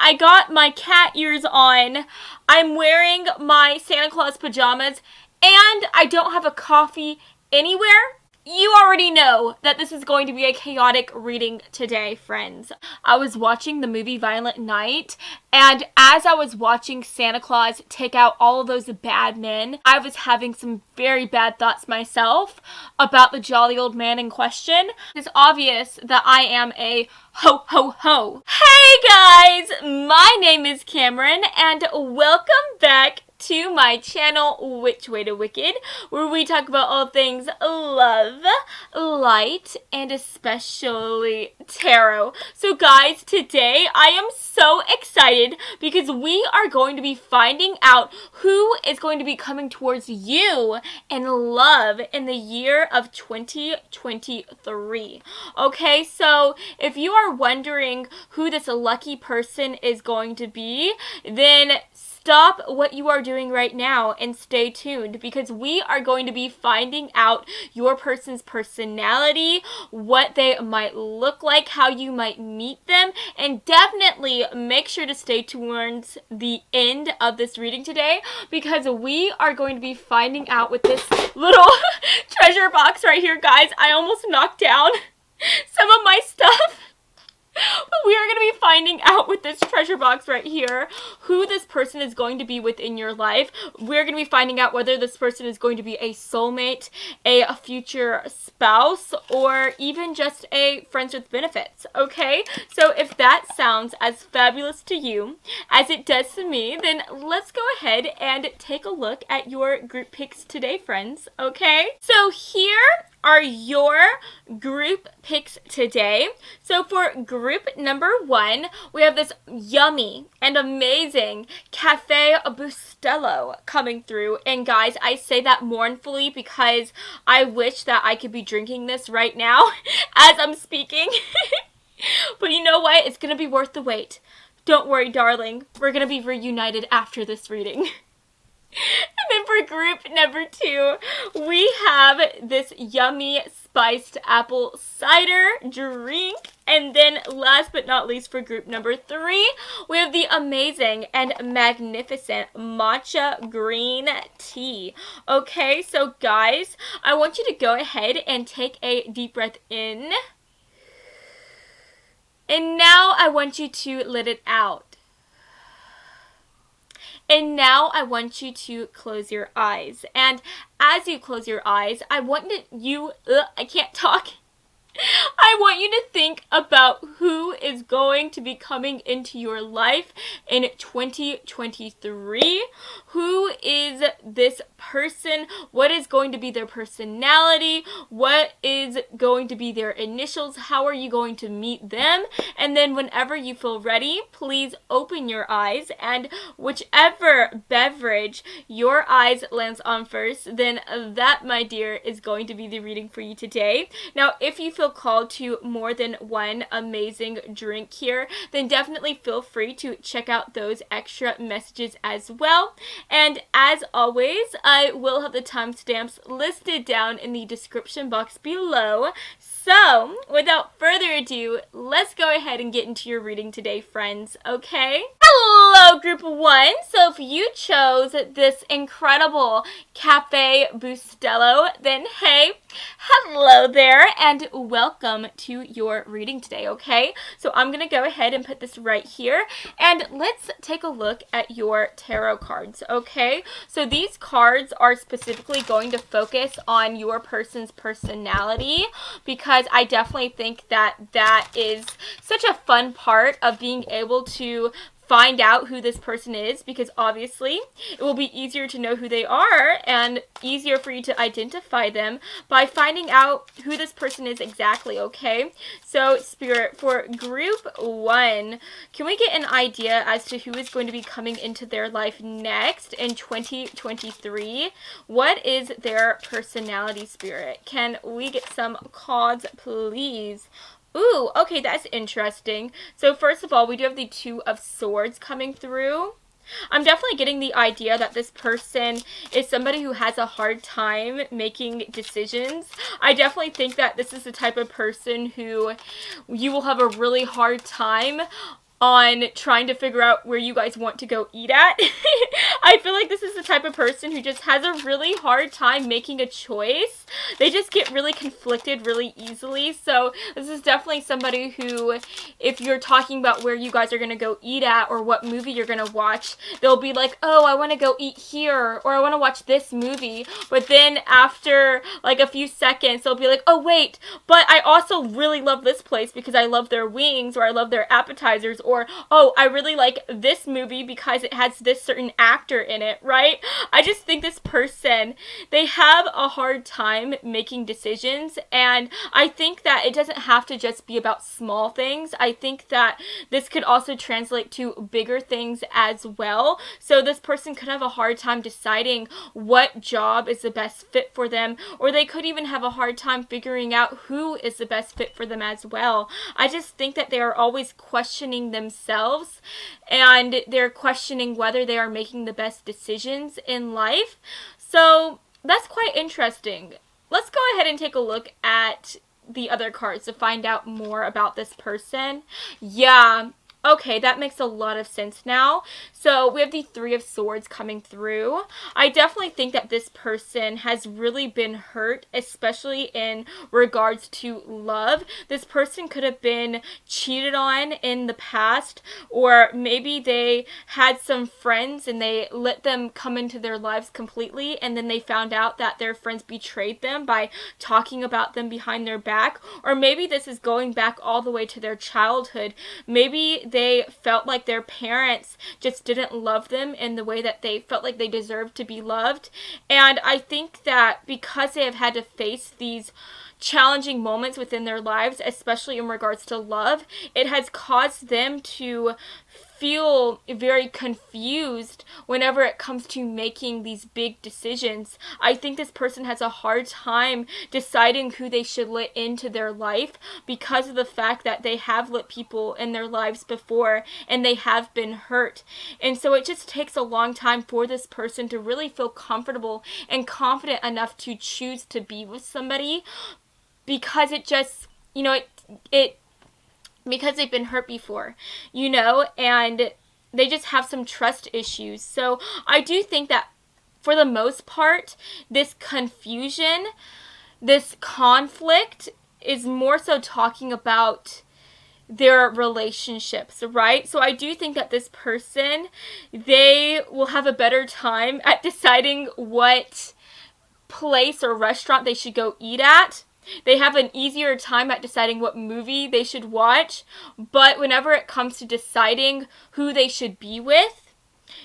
I got my cat ears on, I'm wearing my Santa Claus pajamas, and I don't have a coffee anywhere. You already know that this is going to be a chaotic reading today, friends. I was watching the movie Violent Night, and as I was watching Santa Claus take out all of those bad men, I was having some very bad thoughts myself about the jolly old man in question. It's obvious that I am a ho ho ho. Hey guys, my name is Cameron, and welcome back to my channel, Which Way to Wicked, where we talk about all things love, light, and especially tarot. So guys, today I am so excited because we are going to be finding out who is going to be coming towards you in love in the year of 2023. Okay, so if you are wondering who this lucky person is going to be, then stop what you are doing right now and stay tuned, because we are going to be finding out your person's personality, what they might look like, how you might meet them, and definitely make sure to stay towards the end of this reading today, because we are going to be finding out with this little treasure box right here, guys. I almost knocked down some of my stuff. But we are going to be finding out with this treasure box right here who this person is going to be within your life. We're going to be finding out whether this person is going to be a soulmate, a future spouse, or even just a friends with benefits, okay? So if that sounds as fabulous to you as it does to me, then let's go ahead and take a look at your group picks today, friends, okay? So here are your group picks today. So for group number 1, we have this yummy and amazing Cafe Bustelo coming through. And guys, I say that mournfully because I wish that I could be drinking this right now as I'm speaking. But you know what? It's going to be worth the wait. Don't worry, darling. We're going to be reunited after this reading. And then for group number 2, we have this yummy spiced apple cider drink. And then last but not least, for group number 3, we have the amazing and magnificent matcha green tea. Okay, so guys, I want you to go ahead and take a deep breath in. And now I want you to let it out. And now I want you to close your eyes. And as you close your eyes, I want I can't talk. I want you to think about who is going to be coming into your life in 2023. Who is this person? What is going to be their personality? What is going to be their initials? How are you going to meet them? And then whenever you feel ready, please open your eyes, and whichever beverage your eyes lands on first, then that, my dear, is going to be the reading for you today. Now, if you feel called to more than one amazing drink here, then definitely feel free to check out those extra messages as well. And as always, I will have the timestamps listed down in the description box below. So, without further ado, let's go ahead and get into your reading today, friends, okay? Hello, group 1. So if you chose this incredible Cafe Bustelo, then hey, hello there, and welcome to your reading today, okay? So I'm going to go ahead and put this right here, and let's take a look at your tarot cards, okay? So these cards are specifically going to focus on your person's personality, because I definitely think that that is such a fun part of being able to find out who this person is, because obviously it will be easier to know who they are and easier for you to identify them by finding out who this person is exactly, okay? So, Spirit, for group 1, can we get an idea as to who is going to be coming into their life next in 2023? What is their personality, Spirit? Can we get some cards, please? Ooh, okay, that's interesting. So first of all, we do have the Two of Swords coming through. I'm definitely getting the idea that this person is somebody who has a hard time making decisions. I definitely think that this is the type of person who you will have a really hard time on trying to figure out where you guys want to go eat at. I feel like this is the type of person who just has a really hard time making a choice. They just get really conflicted really easily. So this is definitely somebody who, if you're talking about where you guys are going to go eat at or what movie you're going to watch, they'll be like, oh, I want to go eat here, or I want to watch this movie. But then after like a few seconds, they'll be like, oh, wait, but I also really love this place because I love their wings, or I love their appetizers, or, oh, I really like this movie because it has this certain actor in it, right? I just think this person, they have a hard time making decisions, and I think that it doesn't have to just be about small things. I think that this could also translate to bigger things as well. So this person could have a hard time deciding what job is the best fit for them, or they could even have a hard time figuring out who is the best fit for them as well. I just think that they are always questioning themselves, and they're questioning whether they are making the best decisions in life. So that's quite interesting. Let's go ahead and take a look at the other cards to find out more about this person. Yeah. Okay, that makes a lot of sense now. So we have the Three of Swords coming through. I definitely think that this person has really been hurt, especially in regards to love. This person could have been cheated on in the past, or maybe they had some friends and they let them come into their lives completely, and then they found out that their friends betrayed them by talking about them behind their back. Or maybe this is going back all the way to their childhood. Maybe they felt like their parents just didn't love them in the way that they felt like they deserved to be loved. And I think that because they have had to face these challenging moments within their lives, especially in regards to love, it has caused them to feel very confused whenever it comes to making these big decisions. I think this person has a hard time deciding who they should let into their life because of the fact that they have let people in their lives before and they have been hurt. And so it just takes a long time for this person to really feel comfortable and confident enough to choose to be with somebody, because it just, because they've been hurt before, and they just have some trust issues. So I do think that for the most part, this confusion, this conflict is more so talking about their relationships, right? So I do think that this person, they will have a better time at deciding what place or restaurant they should go eat at. They have an easier time at deciding what movie they should watch, but whenever it comes to deciding who they should be with,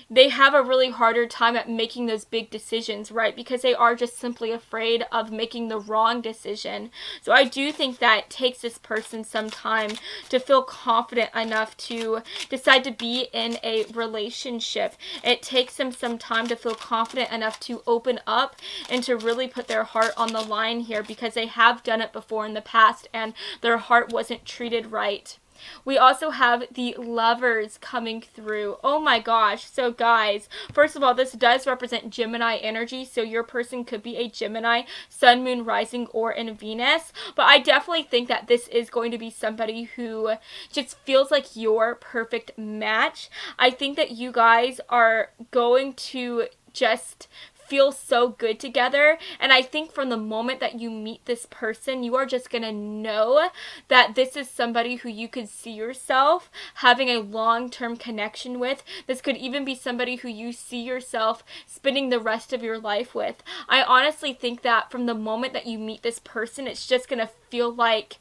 they have a really harder time at making those big decisions, right? Because they are just simply afraid of making the wrong decision. So I do think that it takes this person some time to feel confident enough to decide to be in a relationship. It takes them some time to feel confident enough to open up and to really put their heart on the line here, because they have done it before in the past and their heart wasn't treated right. We also have the Lovers coming through. Oh my gosh. So guys, first of all, this does represent Gemini energy. So your person could be a Gemini, Sun, Moon, Rising, or in Venus. But I definitely think that this is going to be somebody who just feels like your perfect match. I think that you guys are going to just feel so good together, and I think from the moment that you meet this person, you are just gonna know that this is somebody who you could see yourself having a long-term connection with. This could even be somebody who you see yourself spending the rest of your life with. I honestly think that from the moment that you meet this person, it's just gonna feel like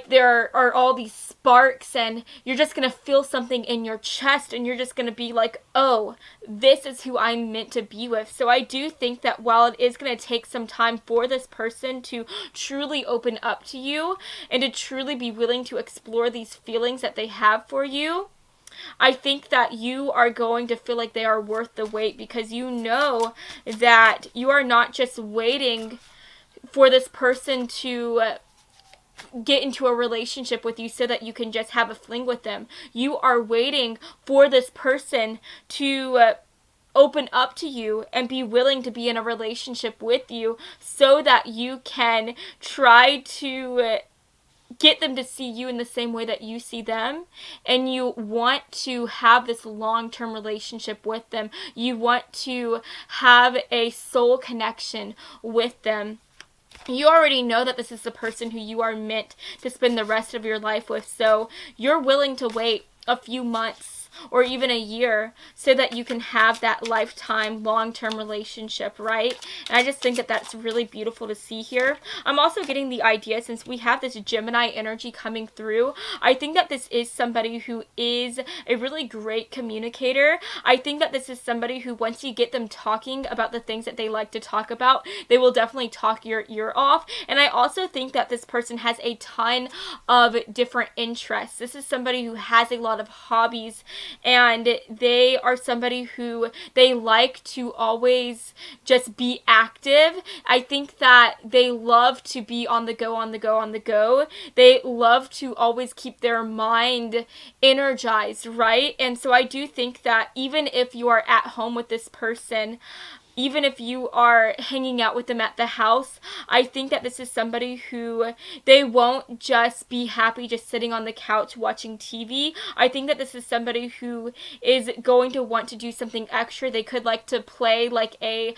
there are all these sparks, and you're just going to feel something in your chest, and you're just going to be like, oh, this is who I'm meant to be with. So I do think that while it is going to take some time for this person to truly open up to you and to truly be willing to explore these feelings that they have for you, I think that you are going to feel like they are worth the wait, because you know that you are not just waiting for this person to get into a relationship with you so that you can just have a fling with them. You are waiting for this person to open up to you and be willing to be in a relationship with you so that you can try to get them to see you in the same way that you see them, and you want to have this long-term relationship with them. You want to have a soul connection with them. You already know that this is the person who you are meant to spend the rest of your life with, so you're willing to wait a few months or even a year so that you can have that lifetime long-term relationship, right? And I just think that that's really beautiful to see here. I'm also getting the idea, since we have this Gemini energy coming through, I think that this is somebody who is a really great communicator. I think that this is somebody who, once you get them talking about the things that they like to talk about, they will definitely talk your ear off. And I also think that this person has a ton of different interests. This is somebody who has a lot of hobbies, and they are somebody who they like to always just be active. I think that they love to be on the go, on the go, on the go. They love to always keep their mind energized, right? And so I do think that even if you are at home with this person, even if you are hanging out with them at the house, I think that this is somebody who, they won't just be happy just sitting on the couch watching TV. I think that this is somebody who is going to want to do something extra. They could like to play like a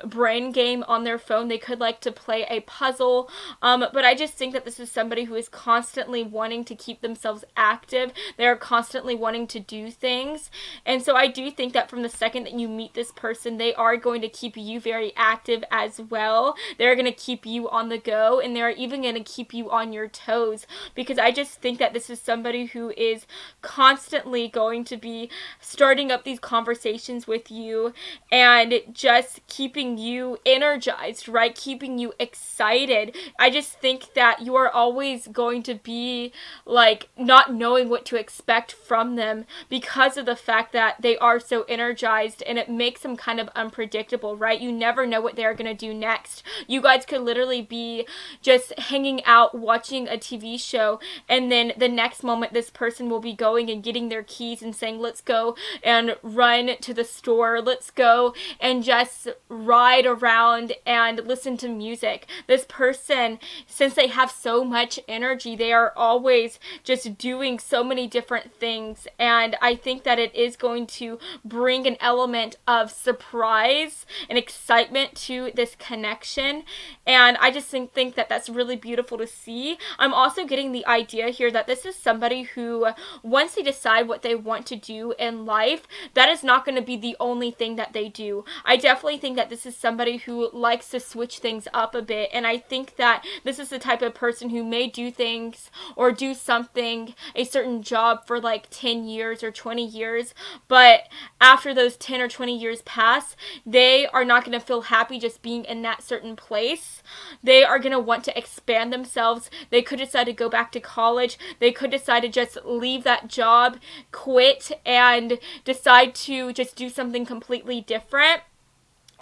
brain game on their phone. They could like to play a puzzle. But I just think that this is somebody who is constantly wanting to keep themselves active. They're constantly wanting to do things. And so I do think that from the second that you meet this person, they are going to keep you very active as well. They're going to keep you on the go, and they're even going to keep you on your toes, because I just think that this is somebody who is constantly going to be starting up these conversations with you and just keeping you energized, right? Keeping you excited. I just think that you are always going to be like not knowing what to expect from them because of the fact that they are so energized, and it makes them kind of unpredictable, right? You never know what they're going to do next. You guys could literally be just hanging out watching a TV show, and then the next moment this person will be going and getting their keys and saying, let's go and run to the store. Let's go and just ride around and listen to music. This person, since they have so much energy, they are always just doing so many different things, and I think that it is going to bring an element of surprise and excitement to this connection, and I just think that that's really beautiful to see. I'm also getting the idea here that this is somebody who, once they decide what they want to do in life, that is not going to be the only thing that they do. I definitely think that this is somebody who likes to switch things up a bit, and I think that this is the type of person who may do things or do something, a certain job for like 10 years or 20 years, but after those 10 or 20 years pass, they are not going to feel happy just being in that certain place. They are going to want to expand themselves. They could decide to go back to college. They could decide to just leave that job, quit, and decide to just do something completely different.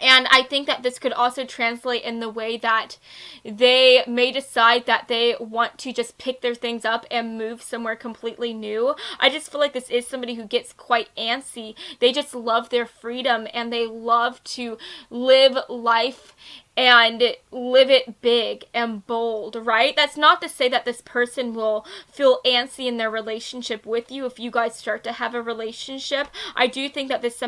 And I think that this could also translate in the way that they may decide that they want to just pick their things up and move somewhere completely new. I just feel like this is somebody who gets quite antsy. They just love their freedom, and they love to live life and live it big and bold, right? That's not to say that this person will feel antsy in their relationship with you if you guys start to have a relationship. I do think that this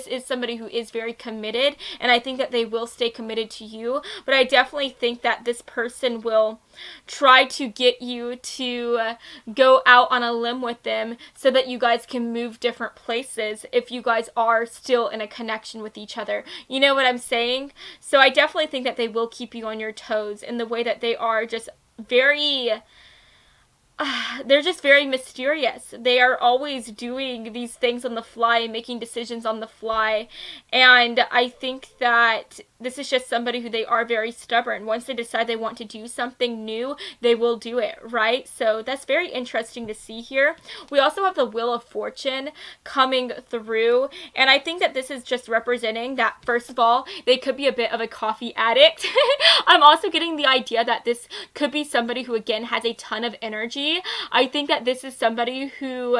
is somebody who is very committed, and I think that they will stay committed to you, but I definitely think that this person will try to get you to go out on a limb with them so that you guys can move different places if you guys are still in a connection with each other. You know what I'm saying? So I definitely think that they will keep you on your toes in the way that they are just very... they're just very mysterious. They are always doing these things on the fly, making decisions on the fly, and I think that this is just somebody who they are very stubborn. Once they decide they want to do something new, they will do it, right? So that's very interesting to see here. We also have the Wheel of Fortune coming through, and I think that this is just representing that, first of all, they could be a bit of a coffee addict. I'm also getting the idea that this could be somebody who, again, has a ton of energy, see, I think that this is somebody who,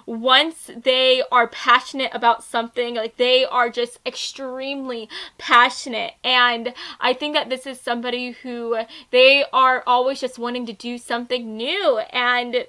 once they are passionate about something, like they are just extremely passionate. And I think that this is somebody who, they are always just wanting to do something new. And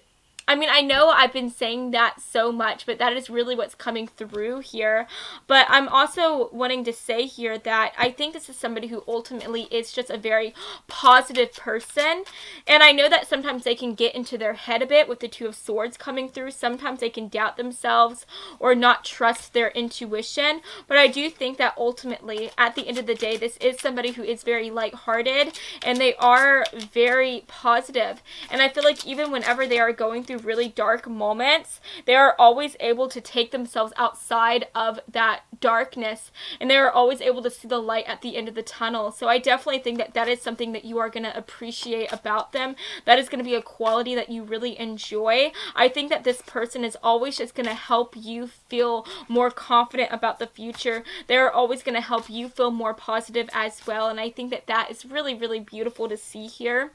I mean, I know I've been saying that so much, but that is really what's coming through here. But I'm also wanting to say here that I think this is somebody who ultimately is just a very positive person. And I know that sometimes they can get into their head a bit with the Two of Swords coming through. Sometimes they can doubt themselves or not trust their intuition. But I do think that ultimately, at the end of the day, this is somebody who is very lighthearted and they are very positive. And I feel like even whenever they are going through really dark moments, they are always able to take themselves outside of that darkness, and they are always able to see the light at the end of the tunnel. So I definitely think that that is something that you are going to appreciate about them. That is going to be a quality that you really enjoy. I think that this person is always just going to help you feel more confident about the future. They're always going to help you feel more positive as well, and I think that that is really, really beautiful to see here.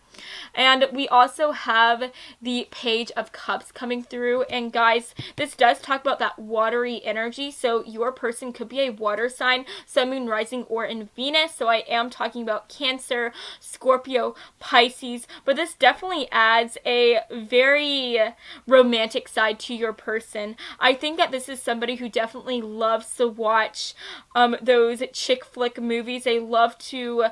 And we also have the Page of Cups coming through, and guys, this does talk about that watery energy. So your person could be a water sign, Sun, Moon, Rising, or in Venus. So I am talking about Cancer, Scorpio, Pisces, but this definitely adds a very romantic side to your person. I think that this is somebody who definitely loves to watch those chick flick movies. They love to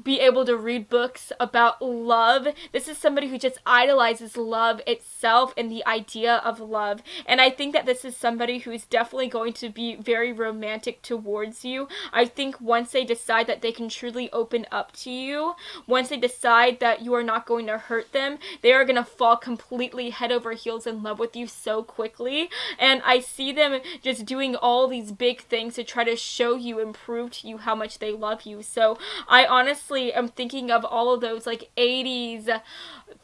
be able to read books about love. This is somebody who just idolizes love itself and the idea of love. And I think that this is somebody who is definitely going to be very romantic towards you. I think once they decide that they can truly open up to you, once they decide that you are not going to hurt them, they are going to fall completely head over heels in love with you so quickly. And I see them just doing all these big things to try to show you and prove to you how much they love you. So I honestly am thinking of all of those like 80s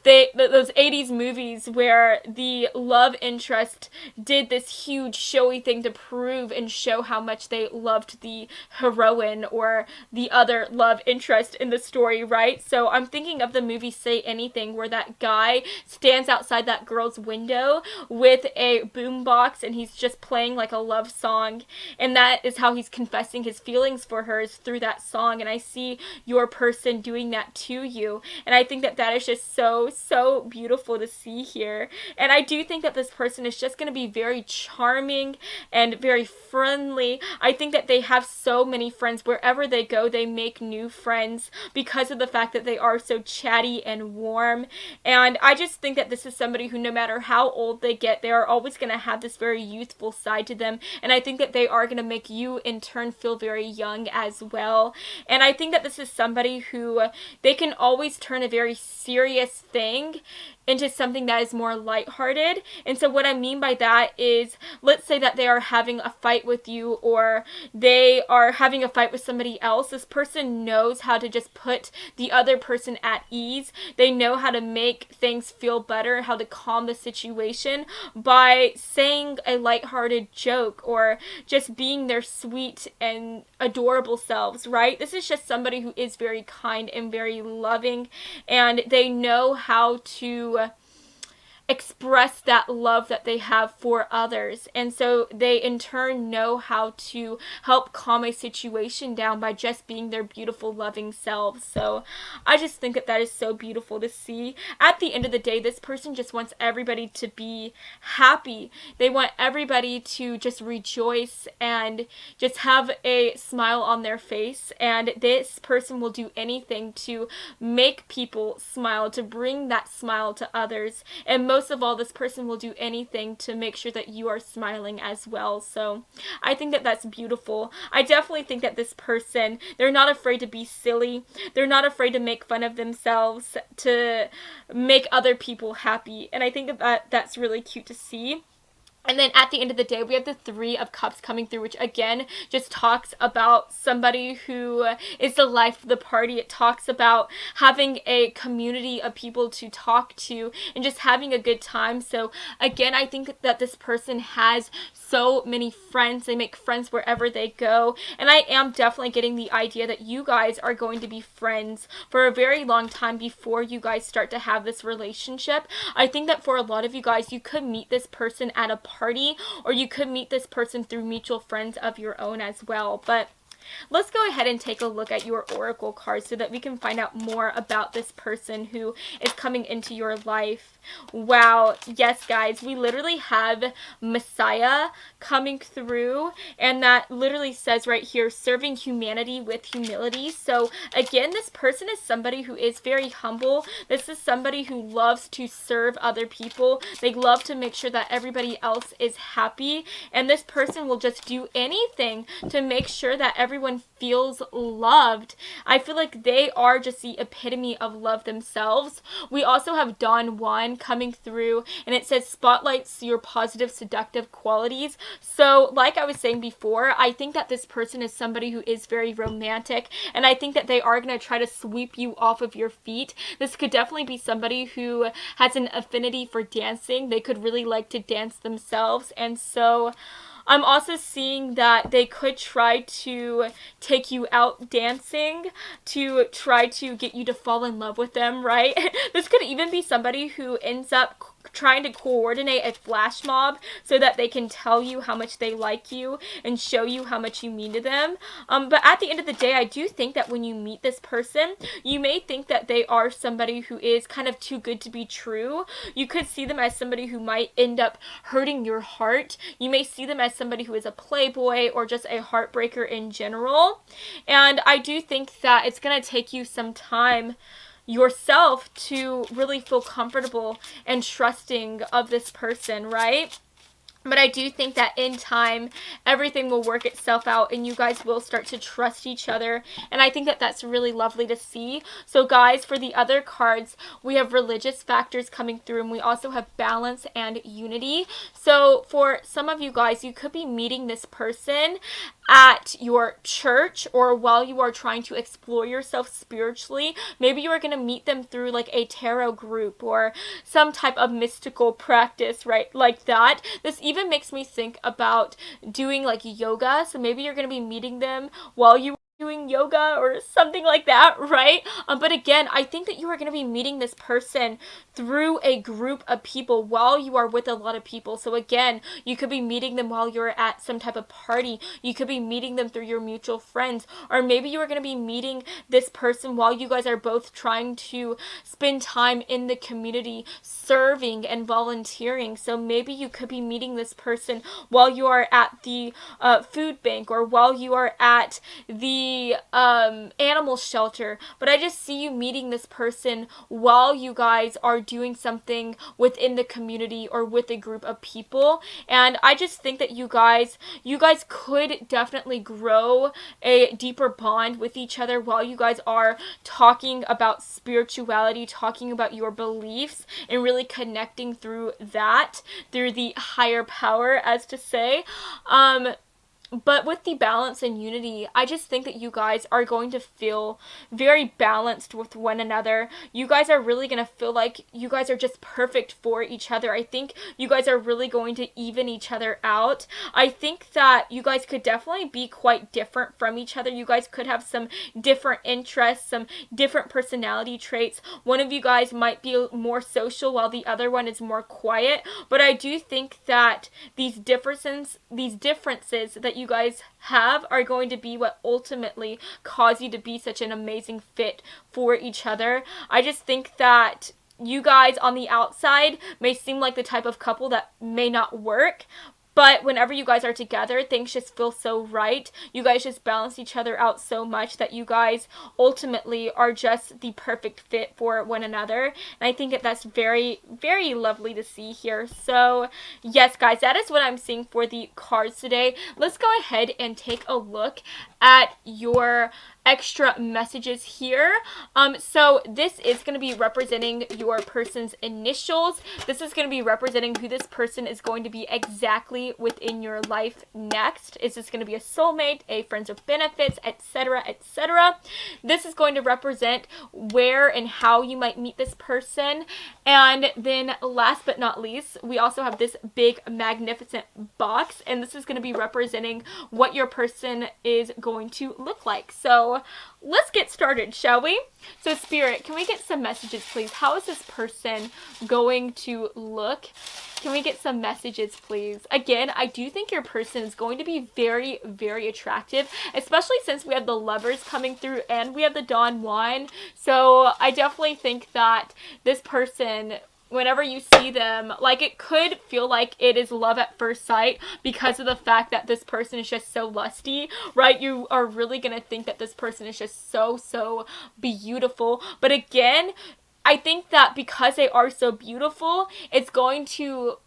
those 80s movies where the love interest did this huge showy thing to prove and show how much they loved the heroine or the other love interest in the story, right? So I'm thinking of the movie Say Anything, where that guy stands outside that girl's window with a boombox and he's just playing like a love song, and that is how he's confessing his feelings for her, is through that song. And I see your person doing that to you, and I think that that is just so beautiful to see here. And I do think that this person is just going to be very charming and very friendly. I think that they have so many friends. Wherever they go, they make new friends because of the fact that they are so chatty and warm. And I just think that this is somebody who, no matter how old they get, they are always going to have this very youthful side to them. And I think that they are going to make you in turn feel very young as well. And I think that this is somebody who, they can always turn a very serious thing into something that is more lighthearted. And so what I mean by that is, let's say that they are having a fight with you, or they are having a fight with somebody else. This person knows how to just put the other person at ease. They know how to make things feel better, how to calm the situation by saying a lighthearted joke or just being their sweet and adorable selves, right? This is just somebody who is very kind and very loving, and they know how to express that love that they have for others. And so they in turn know how to help calm a situation down by just being their beautiful, loving selves. So I just think that that is so beautiful to see. At the end of the day, this person just wants everybody to be happy. They want everybody to just rejoice and just have a smile on their face. And this person will do anything to make people smile, to bring that smile to others. And most of all, this person will do anything to make sure that you are smiling as well. So I think that that's beautiful. I definitely think that this person, they're not afraid to be silly. They're not afraid to make fun of themselves, to make other people happy. And I think that that's really cute to see. And then at the end of the day, we have the Three of Cups coming through, which again just talks about somebody who is the life of the party. It talks about having a community of people to talk to and just having a good time. So again, I think that this person has so many friends. They make friends wherever they go. And I am definitely getting the idea that you guys are going to be friends for a very long time before you guys start to have this relationship. I think that for a lot of you guys, you could meet this person at a party, or you could meet this person through mutual friends of your own as well. But let's go ahead and take a look at your oracle cards so that we can find out more about this person who is coming into your life. Wow, yes guys, we literally have Messiah coming through, and that literally says right here, serving humanity with humility. So again, this person is somebody who is very humble. This is somebody who loves to serve other people. They love to make sure that everybody else is happy, and this person will just do anything to make sure that everyone feels loved. I feel like they are just the epitome of love themselves. We also have Don Juan coming through, and it says spotlights your positive seductive qualities. So like I was saying before, I think that this person is somebody who is very romantic, and I think that they are going to try to sweep you off of your feet. This could definitely be somebody who has an affinity for dancing. They could really like to dance themselves, and so I'm also seeing that they could try to take you out dancing to try to get you to fall in love with them, right? This could even be somebody who ends up trying to coordinate a flash mob so that they can tell you how much they like you and show you how much you mean to them. But at the end of the day, I do think that when you meet this person, you may think that they are somebody who is kind of too good to be true. You could see them as somebody who might end up hurting your heart. You may see them as somebody who is a playboy or just a heartbreaker in general. And I do think that it's going to take you some time yourself to really feel comfortable and trusting of this person, right? But I do think that in time, everything will work itself out and you guys will start to trust each other. And I think that that's really lovely to see. So guys, for the other cards, we have religious factors coming through, and we also have balance and unity. So for some of you guys, you could be meeting this person at your church or while you are trying to explore yourself spiritually. Maybe you are going to meet them through like a tarot group or some type of mystical practice, right? Like that. This even makes me think about doing like yoga. So maybe you're going to be meeting them while you doing yoga or something like that, right? But again, I think that you are going to be meeting this person through a group of people while you are with a lot of people. So again, you could be meeting them while you're at some type of party. You could be meeting them through your mutual friends, or maybe you are going to be meeting this person while you guys are both trying to spend time in the community serving and volunteering. So maybe you could be meeting this person while you are at the food bank or while you are at the animal shelter. But I just see you meeting this person while you guys are doing something within the community or with a group of people. And I just think that you guys could definitely grow a deeper bond with each other while you guys are talking about spirituality, talking about your beliefs, and really connecting through that, through the higher power, as to say. But with the balance and unity, I just think that you guys are going to feel very balanced with one another. You guys are really going to feel like you guys are just perfect for each other. I think you guys are really going to even each other out. I think that you guys could definitely be quite different from each other. You guys could have some different interests, some different personality traits. One of you guys might be more social while the other one is more quiet. But I do think that these differences that you guys have are going to be what ultimately cause you to be such an amazing fit for each other. I just think that you guys on the outside may seem like the type of couple that may not work, but whenever you guys are together, things just feel so right. You guys just balance each other out so much that you guys ultimately are just the perfect fit for one another. And I think that that's very, very lovely to see here. So yes, guys, that is what I'm seeing for the cards today. Let's go ahead and take a look at your extra messages here. So this is going to be representing your person's initials. This is going to be representing who this person is going to be exactly within your life next. Is this going to be a soulmate, a friends with benefits, etc., etc.? This is going to represent where and how you might meet this person. And then last but not least, we also have this big magnificent box, and this is going to be representing what your person is going to look like. So let's get started, shall we? So Spirit, can we get some messages, please? How is this person going to look? Can we get some messages, please? Again, I do think your person is going to be very, very attractive, especially since we have the Lovers coming through and we have the Don Juan. So I definitely think that this person, whenever you see them, like, it could feel like it is love at first sight because of the fact that this person is just so lusty, right? You are really going to think that this person is just so beautiful. But again, I think that because they are so beautiful, it's going to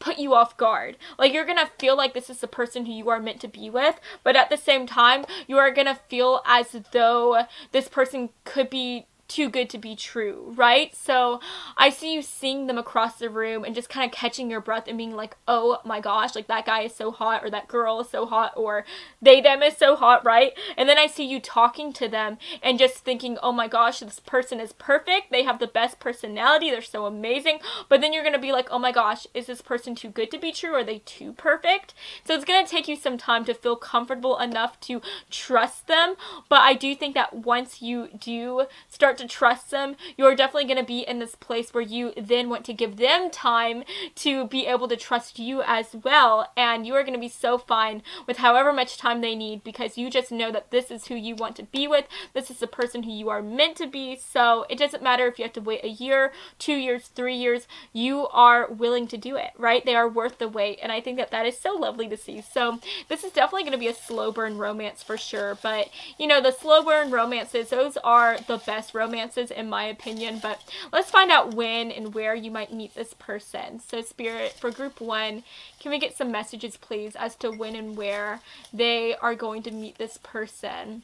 put you off guard. Like, you're gonna feel like this is the person who you are meant to be with, but at the same time, you are gonna feel as though this person could be too good to be true, right? So I see you seeing them across the room and just kind of catching your breath and being like, oh my gosh, like, that guy is so hot, or that girl is so hot, or them is so hot, right? And then I see you talking to them and just thinking, oh my gosh, this person is perfect, they have the best personality, they're so amazing. But then you're gonna be like, oh my gosh, is this person too good to be true? Are they too perfect? So it's gonna take you some time to feel comfortable enough to trust them. But I do think that once you do start to trust them, you're definitely going to be in this place where you then want to give them time to be able to trust you as well, and you are going to be so fine with however much time they need, because you just know that this is who you want to be with, this is the person who you are meant to be. So it doesn't matter if you have to wait a year, 2 years, 3 years, you are willing to do it, right? They are worth the wait, and I think that that is so lovely to see. So this is definitely going to be a slow burn romance for sure, but you know, the slow burn romances, those are the best romances in my opinion. But let's find out when and where you might meet this person. So Spirit, for group 1, can we get some messages please as to when and where they are going to meet this person?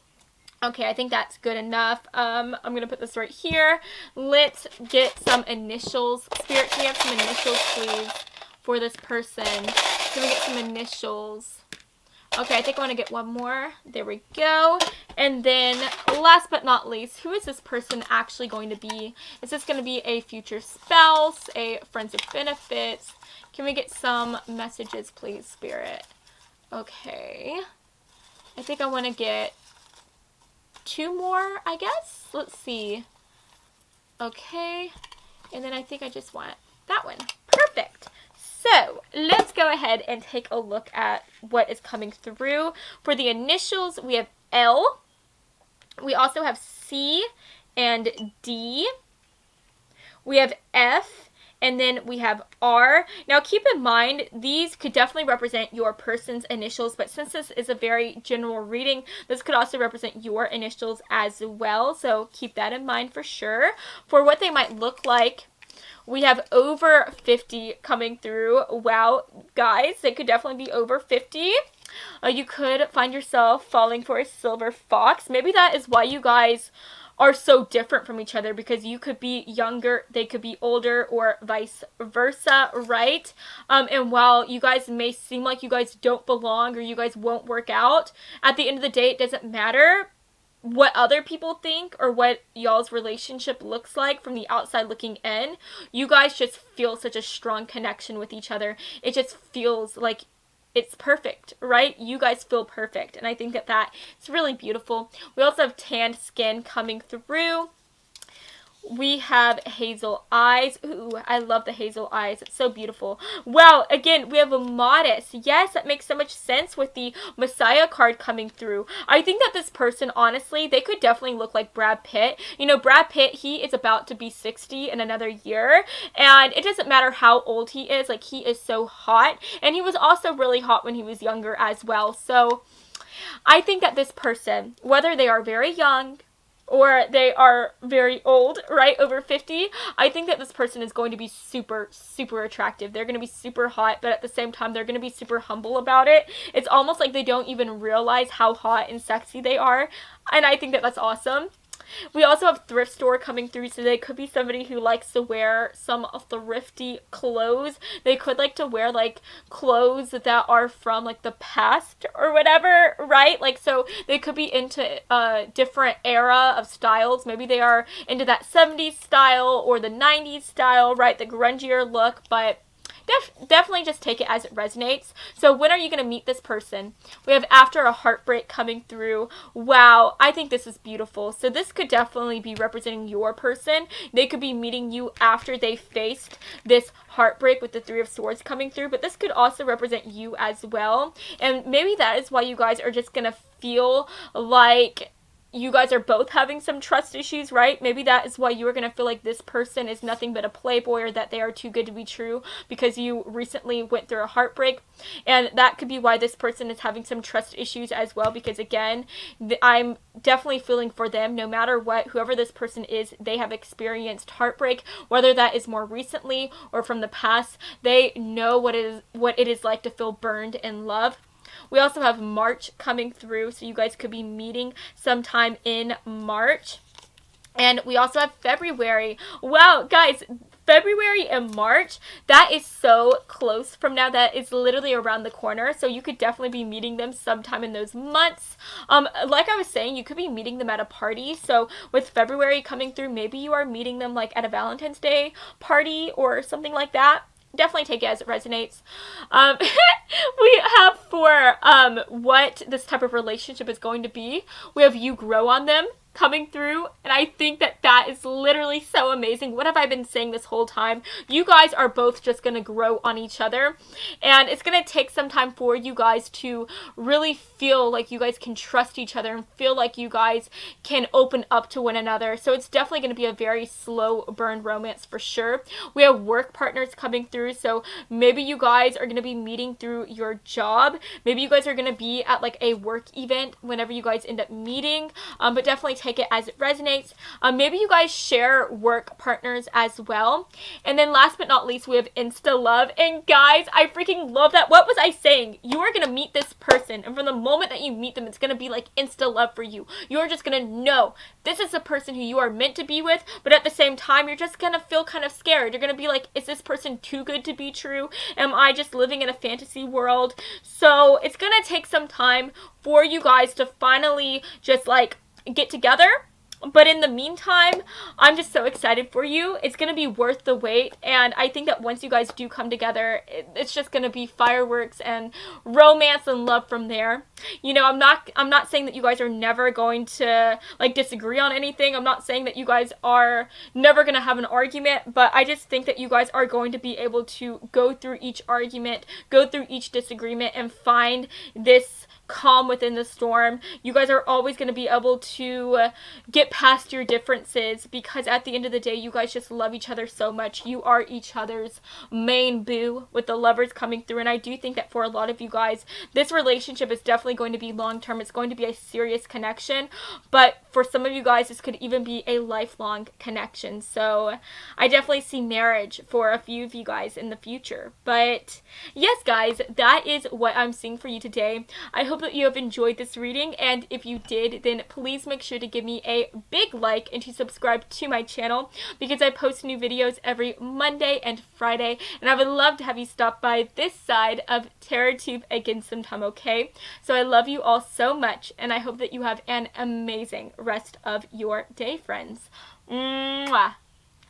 Okay, I think that's good enough. I'm going to put this right here. Let's get some initials. Spirit, can we have some initials please for this person? Can we get some initials? Okay, I think I want to get one more. There we go. And then, last but not least, who is this person actually going to be? Is this going to be a future spouse, a friends with benefits? Can we get some messages, please, Spirit? Okay. I think I want to get 2 more, I guess. Let's see. Okay. And then I think I just want that one. Perfect. So let's go ahead and take a look at what is coming through. For the initials, we have L. We also have C and D. We have F. And then we have R. Now keep in mind, these could definitely represent your person's initials, but since this is a very general reading, this could also represent your initials as well. So keep that in mind for sure. For what they might look like, we have over 50 coming through. Wow, guys, they could definitely be over 50. You could find yourself falling for a silver fox. Maybe that is why you guys are so different from each other, because you could be younger, they could be older, or vice versa, right? And while you guys may seem like you guys don't belong or you guys won't work out, at the end of the day, it doesn't matter what other people think or what y'all's relationship looks like from the outside looking in. You guys just feel such a strong connection with each other. It just feels like it's perfect, right? You guys feel perfect, and I think that that is really beautiful. We also have tanned skin coming through. We have hazel eyes. Ooh, I love the hazel eyes. It's so beautiful. Wow, again, we have a modest. Yes, that makes so much sense with the Messiah card coming through. I think that this person, honestly, they could definitely look like Brad Pitt. You know, Brad Pitt, he is about to be 60 in another year, and it doesn't matter how old he is. Like, he is so hot, and he was also really hot when he was younger as well. So I think that this person, whether they are very young, or they are very old, right, over 50, I think that this person is going to be super, super attractive. They're going to be super hot, but at the same time, they're going to be super humble about it. It's almost like they don't even realize how hot and sexy they are, and I think that that's awesome. We also have thrift store coming through, so they could be somebody who likes to wear some thrifty clothes. They could like to wear like clothes that are from like the past or whatever, right? Like, so they could be into a different era of styles. Maybe they are into that 70s style or the 90s style, right? The grungier look, but definitely just take it as it resonates. So when are you going to meet this person? We have after a heartbreak coming through. Wow, I think this is beautiful. So this could definitely be representing your person. They could be meeting you after they faced this heartbreak with the Three of Swords coming through, but this could also represent you as well. And maybe that is why you guys are just going to feel like you guys are both having some trust issues, right? Maybe that is why you are going to feel like this person is nothing but a playboy, or that they are too good to be true because you recently went through a heartbreak. And that could be why this person is having some trust issues as well, because again, I'm definitely feeling for them. No matter what, whoever this person is, they have experienced heartbreak, whether that is more recently or from the past. They know what it is like to feel burned in love. We also have March coming through, so you guys could be meeting sometime in March. And we also have February. Wow, guys, February and March, that is so close from now. That is literally around the corner. So you could definitely be meeting them sometime in those months. Like I was saying, you could be meeting them at a party. So with February coming through, maybe you are meeting them like at a Valentine's Day party or something like that. Definitely take it as it resonates. We have for what this type of relationship is going to be. We have you grow on them coming through, and I think that that is literally so amazing. What have I been saying this whole time? You guys are both just going to grow on each other, and it's going to take some time for you guys to really feel like you guys can trust each other and feel like you guys can open up to one another. So it's definitely going to be a very slow burn romance for sure. We have work partners coming through, so maybe you guys are going to be meeting through your job. Maybe you guys are going to be at like a work event whenever you guys end up meeting, but definitely take it as it resonates. Maybe you guys share work partners as well. And then last but not least, we have Insta Love. And guys, I freaking love that. What was I saying? You are going to meet this person, and from the moment that you meet them, it's going to be like Insta Love for you. You're just going to know this is the person who you are meant to be with, but at the same time, you're just going to feel kind of scared. You're going to be like, is this person too good to be true? Am I just living in a fantasy world? So it's going to take some time for you guys to finally just like get together. But in the meantime, I'm just so excited for you. It's going to be worth the wait. And I think that once you guys do come together, it's just going to be fireworks and romance and love from there. You know, I'm not saying that you guys are never going to like disagree on anything. I'm not saying that you guys are never going to have an argument, but I just think that you guys are going to be able to go through each argument, go through each disagreement, and find this calm within the storm. You guys are always going to be able to get past your differences, because at the end of the day, you guys just love each other so much. You are each other's main boo with the lovers coming through. And I do think that for a lot of you guys, this relationship is definitely going to be long term. It's going to be a serious connection, but for some of you guys, this could even be a lifelong connection. So I definitely see marriage for a few of you guys in the future. But yes, guys, that is what I'm seeing for you today. I hope that you have enjoyed this reading, and if you did, then please make sure to give me a big like and to subscribe to my channel, because I post new videos every Monday and Friday, and I would love to have you stop by this side of TerraTube again sometime, okay? So I love you all so much, and I hope that you have an amazing rest of your day, friends. Mwah.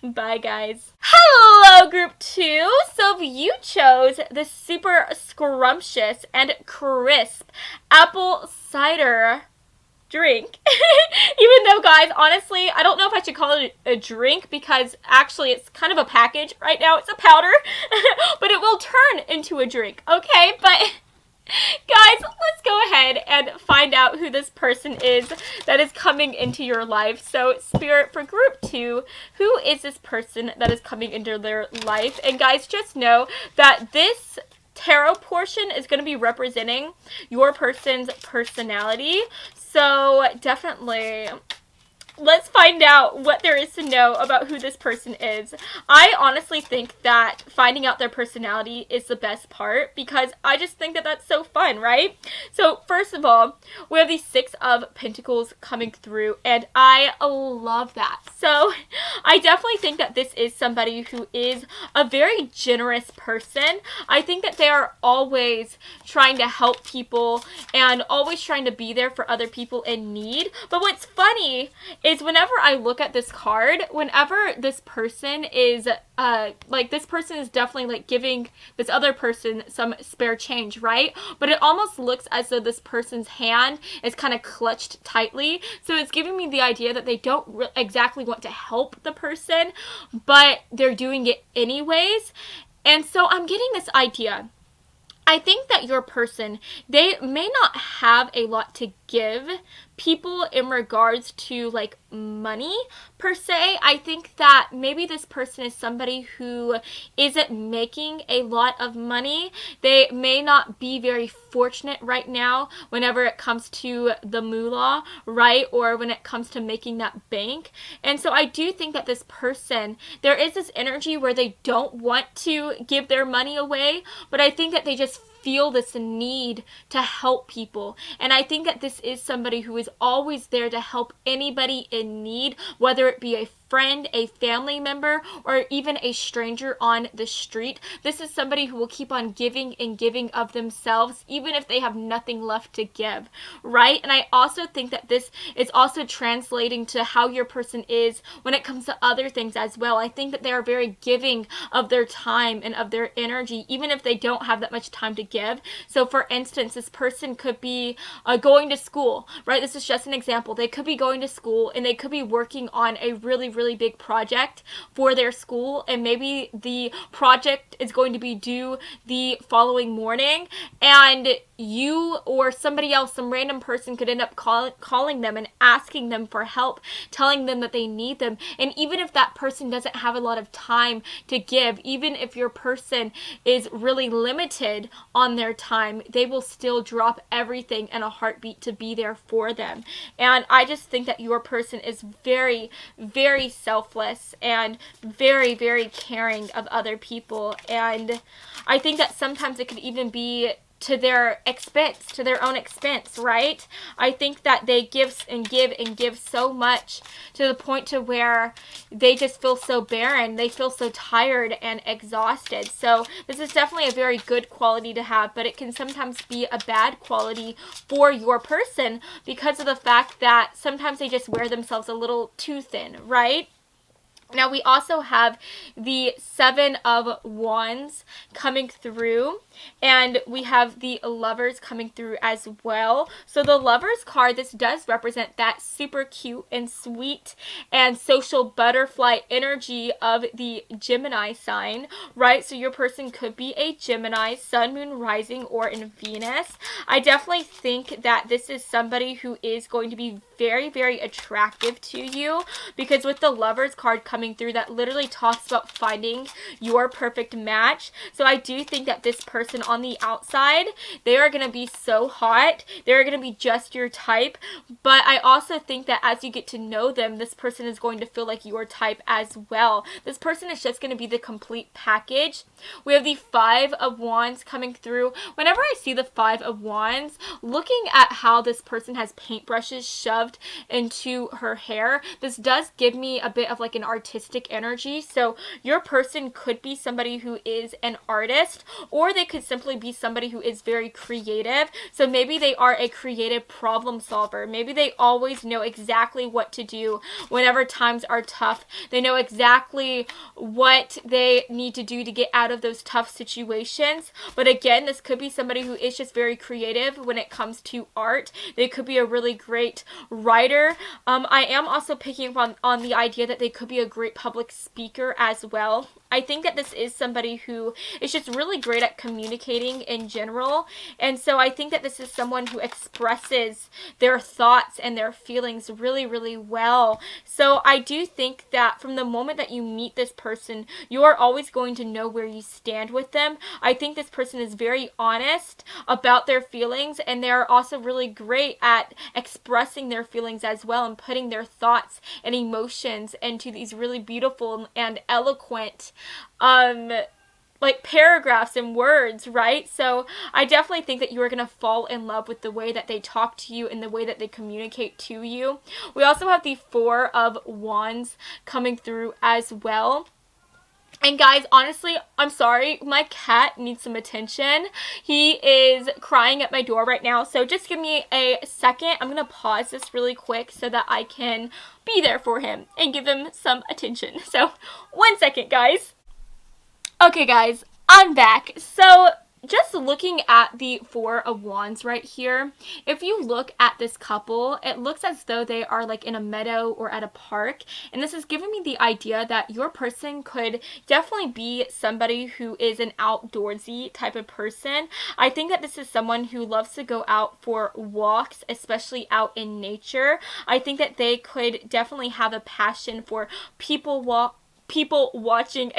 Bye, guys. Hello, group 2. So you chose the super scrumptious and crisp apple cider drink. Even though, guys, honestly, I don't know if I should call it a drink, because actually it's kind of a package right now. It's a powder, but it will turn into a drink, okay? But guys, let's go ahead and find out who this person is that is coming into your life. So, Spirit, for group 2, who is this person that is coming into their life? And guys, just know that this tarot portion is going to be representing your person's personality. So, definitely let's find out what there is to know about who this person is. I honestly think that finding out their personality is the best part because I just think that that's so fun, right? So first of all, we have the Six of Pentacles coming through, and I love that. So I definitely think that this is somebody who is a very generous person. I think that they are always trying to help people and always trying to be there for other people in need. But what's funny is whenever I look at this card, whenever this person is this person is definitely like giving this other person some spare change, right? But it almost looks as though this person's hand is kind of clutched tightly. So it's giving me the idea that they don't exactly want to help the person, but they're doing it anyways. And so I'm getting this idea. I think that your person, they may not have a lot to give people in regards to like money per se. I think that maybe this person is somebody who isn't making a lot of money. They may not be very fortunate right now whenever it comes to the moolah, right? Or when it comes to making that bank. And so I do think that this person, there is this energy where they don't want to give their money away, but I think that they just feel this need to help people. And I think that this is somebody who is always there to help anybody in need, whether it be a friend, a family member, or even a stranger on the street. This is somebody who will keep on giving and giving of themselves, even if they have nothing left to give, right? And I also think that this is also translating to how your person is when it comes to other things as well. I think that they are very giving of their time and of their energy, even if they don't have that much time to give. So for instance, this person could be going to school, right? This is just an example. They could be going to school and they could be working on a really big project for their school, and maybe the project is going to be due the following morning, and you or somebody else, some random person could end up calling them and asking them for help, telling them that they need them. And even if that person doesn't have a lot of time to give, even if your person is really limited on their time, they will still drop everything in a heartbeat to be there for them. And I just think that your person is very selfless and very caring of other people. And I think that sometimes it could even be to their expense, to their own expense, right? I think that they give and give so much to the point to where they just feel so barren. They feel so tired and exhausted. So this is definitely a very good quality to have, but it can sometimes be a bad quality for your person because of the fact that sometimes they just wear themselves a little too thin, right? Now we also have the Seven of Wands coming through, and we have the Lovers coming through as well. So the Lovers card, this does represent that super cute and sweet and social butterfly energy of the Gemini sign, right? So your person could be a Gemini, Sun, Moon, Rising, or in Venus. I definitely think that this is somebody who is going to be very attractive to you, because with the Lovers card coming through, that literally talks about finding your perfect match. So I do think that this person on the outside, they are going to be so hot. They're going to be just your type. But I also think that as you get to know them, this person is going to feel like your type as well. This person is just going to be the complete package. We have the Five of Wands coming through. Whenever I see the Five of Wands, looking at how this person has paintbrushes shoved into her hair, this does give me a bit of like an artistic energy. So your person could be somebody who is an artist, or they could simply be somebody who is very creative. So maybe they are a creative problem solver. Maybe they always know exactly what to do whenever times are tough. They know exactly what they need to do to get out of those tough situations. But again, this could be somebody who is just very creative when it comes to art. They could be a really great writer. I am also picking up on the idea that they could be a great public speaker as well. I think that this is somebody who is just really great at communicating in general. And so I think that this is someone who expresses their thoughts and their feelings really, really well. So I do think that from the moment that you meet this person, you are always going to know where you stand with them. I think this person is very honest about their feelings, and they are also really great at expressing their feelings as well and putting their thoughts and emotions into these really beautiful and eloquent like paragraphs and words, right? So I definitely think that you are going to fall in love with the way that they talk to you and the way that they communicate to you. We also have the Four of Wands coming through as well. And guys, honestly, I'm sorry, my cat needs some attention. He is crying at my door right now, so just give me a second. I'm going to pause this really quick so that I can be there for him and give him some attention. So, 1 second, guys. Okay, guys, I'm back. So, just looking at the Four of Wands right here, if you look at this couple, it looks as though they are like in a meadow or at a park, and this is giving me the idea that your person could definitely be somebody who is an outdoorsy type of person. I think that this is someone who loves to go out for walks, especially out in nature. I think that they could definitely have a passion for people watching,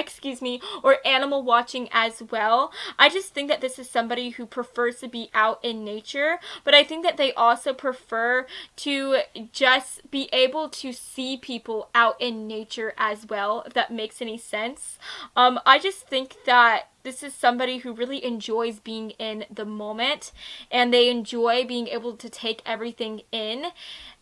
or animal watching as well. I just think that this is somebody who prefers to be out in nature, but I think that they also prefer to just be able to see people out in nature as well, if that makes any sense. I just think that this is somebody who really enjoys being in the moment, and they enjoy being able to take everything in.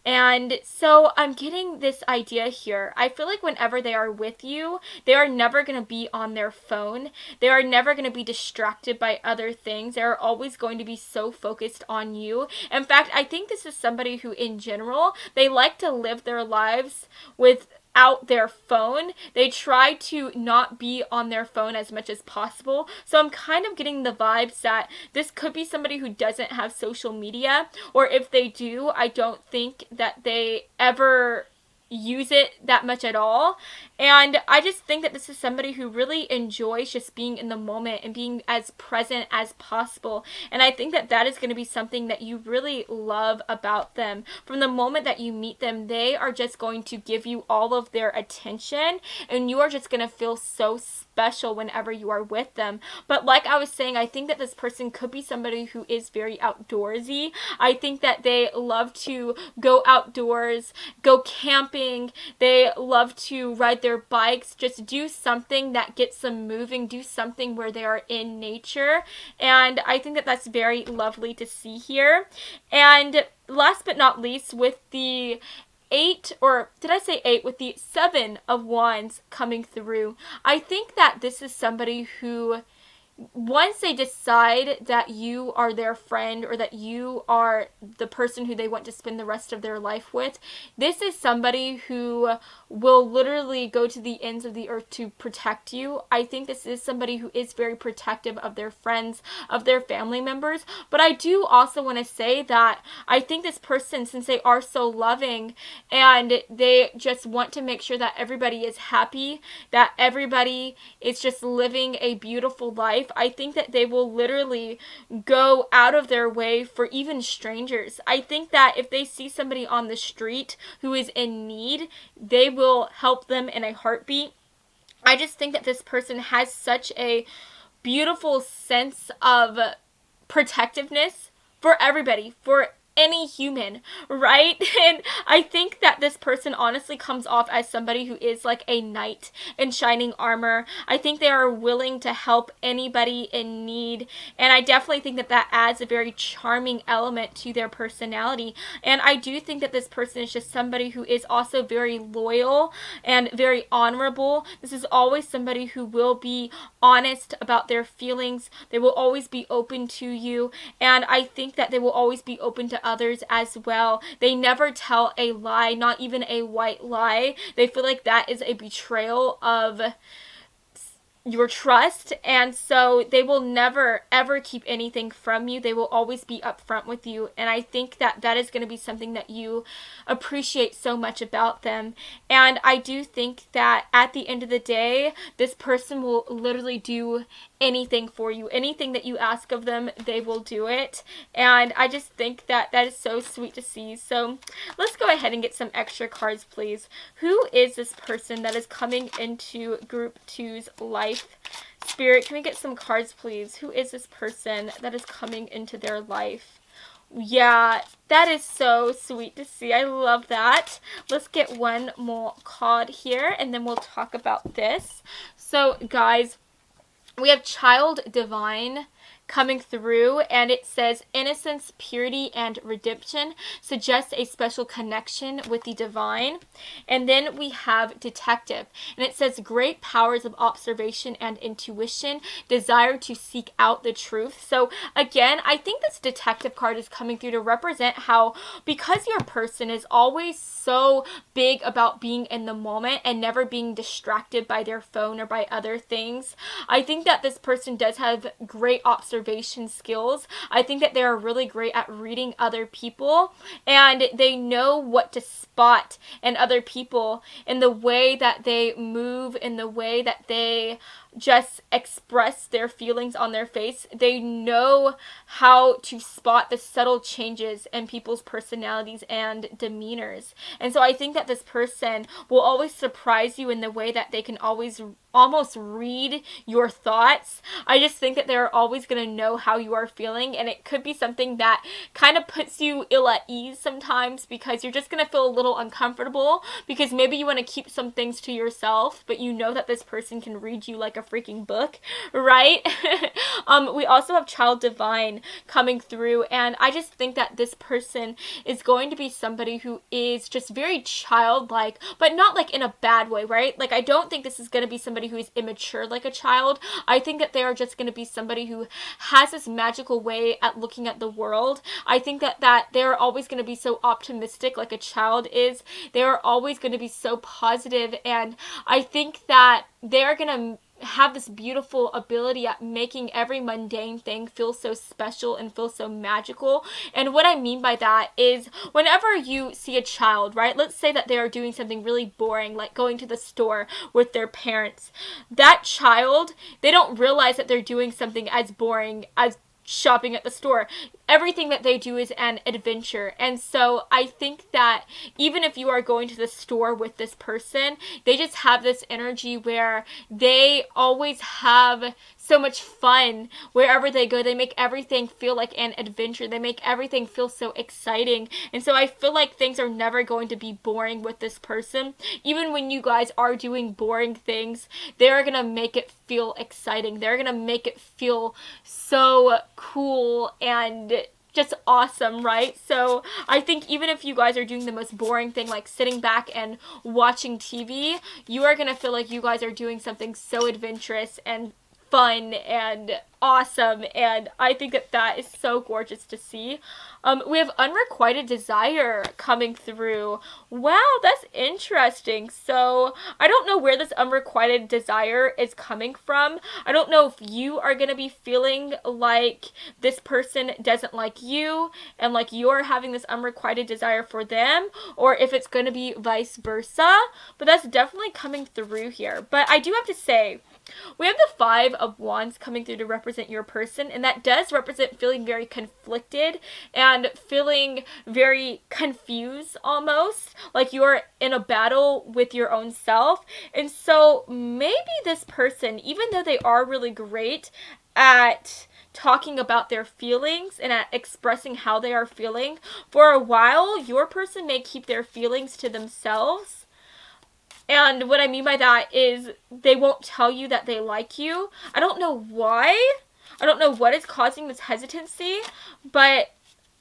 And so I'm getting this idea here. I feel like whenever they are with you, they are never going to be on their phone. They are never going to be distracted by other things. They are always going to be so focused on you. In fact, I think this is somebody who, in general, they like to live their lives without their phone. They try to not be on their phone as much as possible. So I'm kind of getting the vibes that this could be somebody who doesn't have social media, or if they do, I don't think that they ever use it that much at all. And I just think that this is somebody who really enjoys just being in the moment and being as present as possible. And I think that that is going to be something that you really love about them. From the moment that you meet them, they are just going to give you all of their attention, and you are just going to feel so special whenever you are with them. But like I was saying, I think that this person could be somebody who is very outdoorsy. I think that they love to go outdoors, go camping. They love to ride their bikes, just do something that gets them moving, do something where they are in nature. And I think that that's very lovely to see here. And last but not least, with the with the Seven of Wands coming through, I think that this is somebody who, once they decide that you are their friend, or that you are the person who they want to spend the rest of their life with, this is somebody who will literally go to the ends of the earth to protect you. I think this is somebody who is very protective of their friends, of their family members. But I do also want to say that I think this person, since they are so loving and they just want to make sure that everybody is happy, that everybody is just living a beautiful life, I think that they will literally go out of their way for even strangers. I think that if they see somebody on the street who is in need, they will help them in a heartbeat. I just think that this person has such a beautiful sense of protectiveness for everybody, for any human, right? And I think that this person honestly comes off as somebody who is like a knight in shining armor. I think they are willing to help anybody in need, and I definitely think that that adds a very charming element to their personality. And I do think that this person is just somebody who is also very loyal and very honorable. This is always somebody who will be honest about their feelings. They will always be open to you, and I think that they will always be open to others as well. They never tell a lie, not even a white lie. They feel like that is a betrayal of your trust, and so they will never ever keep anything from you. They will always be upfront with you, and I think that that is going to be something that you appreciate so much about them. And I do think that at the end of the day, this person will literally do anything for you. Anything that you ask of them, they will do it. And I just think that that is so sweet to see. So let's go ahead and get some extra cards, please. Who is this person that is coming into group 2's life? Spirit, can we get some cards, please? Who is this person that is coming into their life? Yeah, that is so sweet to see. I love that. Let's get one more card here, and then we'll talk about this. So, guys, we have Child Divine coming through, and it says innocence, purity, and redemption suggests a special connection with the divine. And then we have Detective, and it says great powers of observation and intuition, desire to seek out the truth. So again, I think this Detective card is coming through to represent how, because your person is always so big about being in the moment and never being distracted by their phone or by other things, I think that this person does have great observation skills. I think that they are really great at reading other people, and they know what to spot in other people, in the way that they move, in the way that they just express their feelings on their face. They know how to spot the subtle changes in people's personalities and demeanors. And so I think that this person will always surprise you in the way that they can always almost read your thoughts. I just think that they're always going to know how you are feeling, and it could be something that kind of puts you ill at ease sometimes, because you're just going to feel a little uncomfortable because maybe you want to keep some things to yourself, but you know that this person can read you like a freaking book, right? We also have Child Divine coming through, and I just think that this person is going to be somebody who is just very childlike, but not like in a bad way, right? Like, I don't think this is going to be somebody who is immature like a child. I think that they are just going to be somebody who has this magical way at looking at the world. I think that they're always going to be so optimistic like a child is. They're always going to be so positive, and I think that they're going to have this beautiful ability at making every mundane thing feel so special and feel so magical. And what I mean by that is, whenever you see a child, right, let's say that they are doing something really boring, like going to the store with their parents. That child, they don't realize that they're doing something as boring as shopping at the store. Everything that they do is an adventure. And so I think that even if you are going to the store with this person, they just have this energy where they always have so much fun wherever they go. They make everything feel like an adventure. They make everything feel so exciting. And so I feel like things are never going to be boring with this person. Even when you guys are doing boring things, they're going to make it feel exciting. They're going to make it feel so cool and just awesome, right? So I think even if you guys are doing the most boring thing, like sitting back and watching TV, you are going to feel like you guys are doing something so adventurous and fun and awesome, and I think that that is so gorgeous to see. We have Unrequited Desire coming through. Wow, that's interesting. So I don't know where this unrequited desire is coming from. I don't know if you are going to be feeling like this person doesn't like you and like you're having this unrequited desire for them, or if it's going to be vice versa, but that's definitely coming through here. But I do have to say, we have the Five of Wands coming through to represent your person, and that does represent feeling very conflicted and feeling very confused almost, like you're in a battle with your own self. And so maybe this person, even though they are really great at talking about their feelings and at expressing how they are feeling, for a while your person may keep their feelings to themselves. And what I mean by that is they won't tell you that they like you. I don't know why. I don't know what is causing this hesitancy, but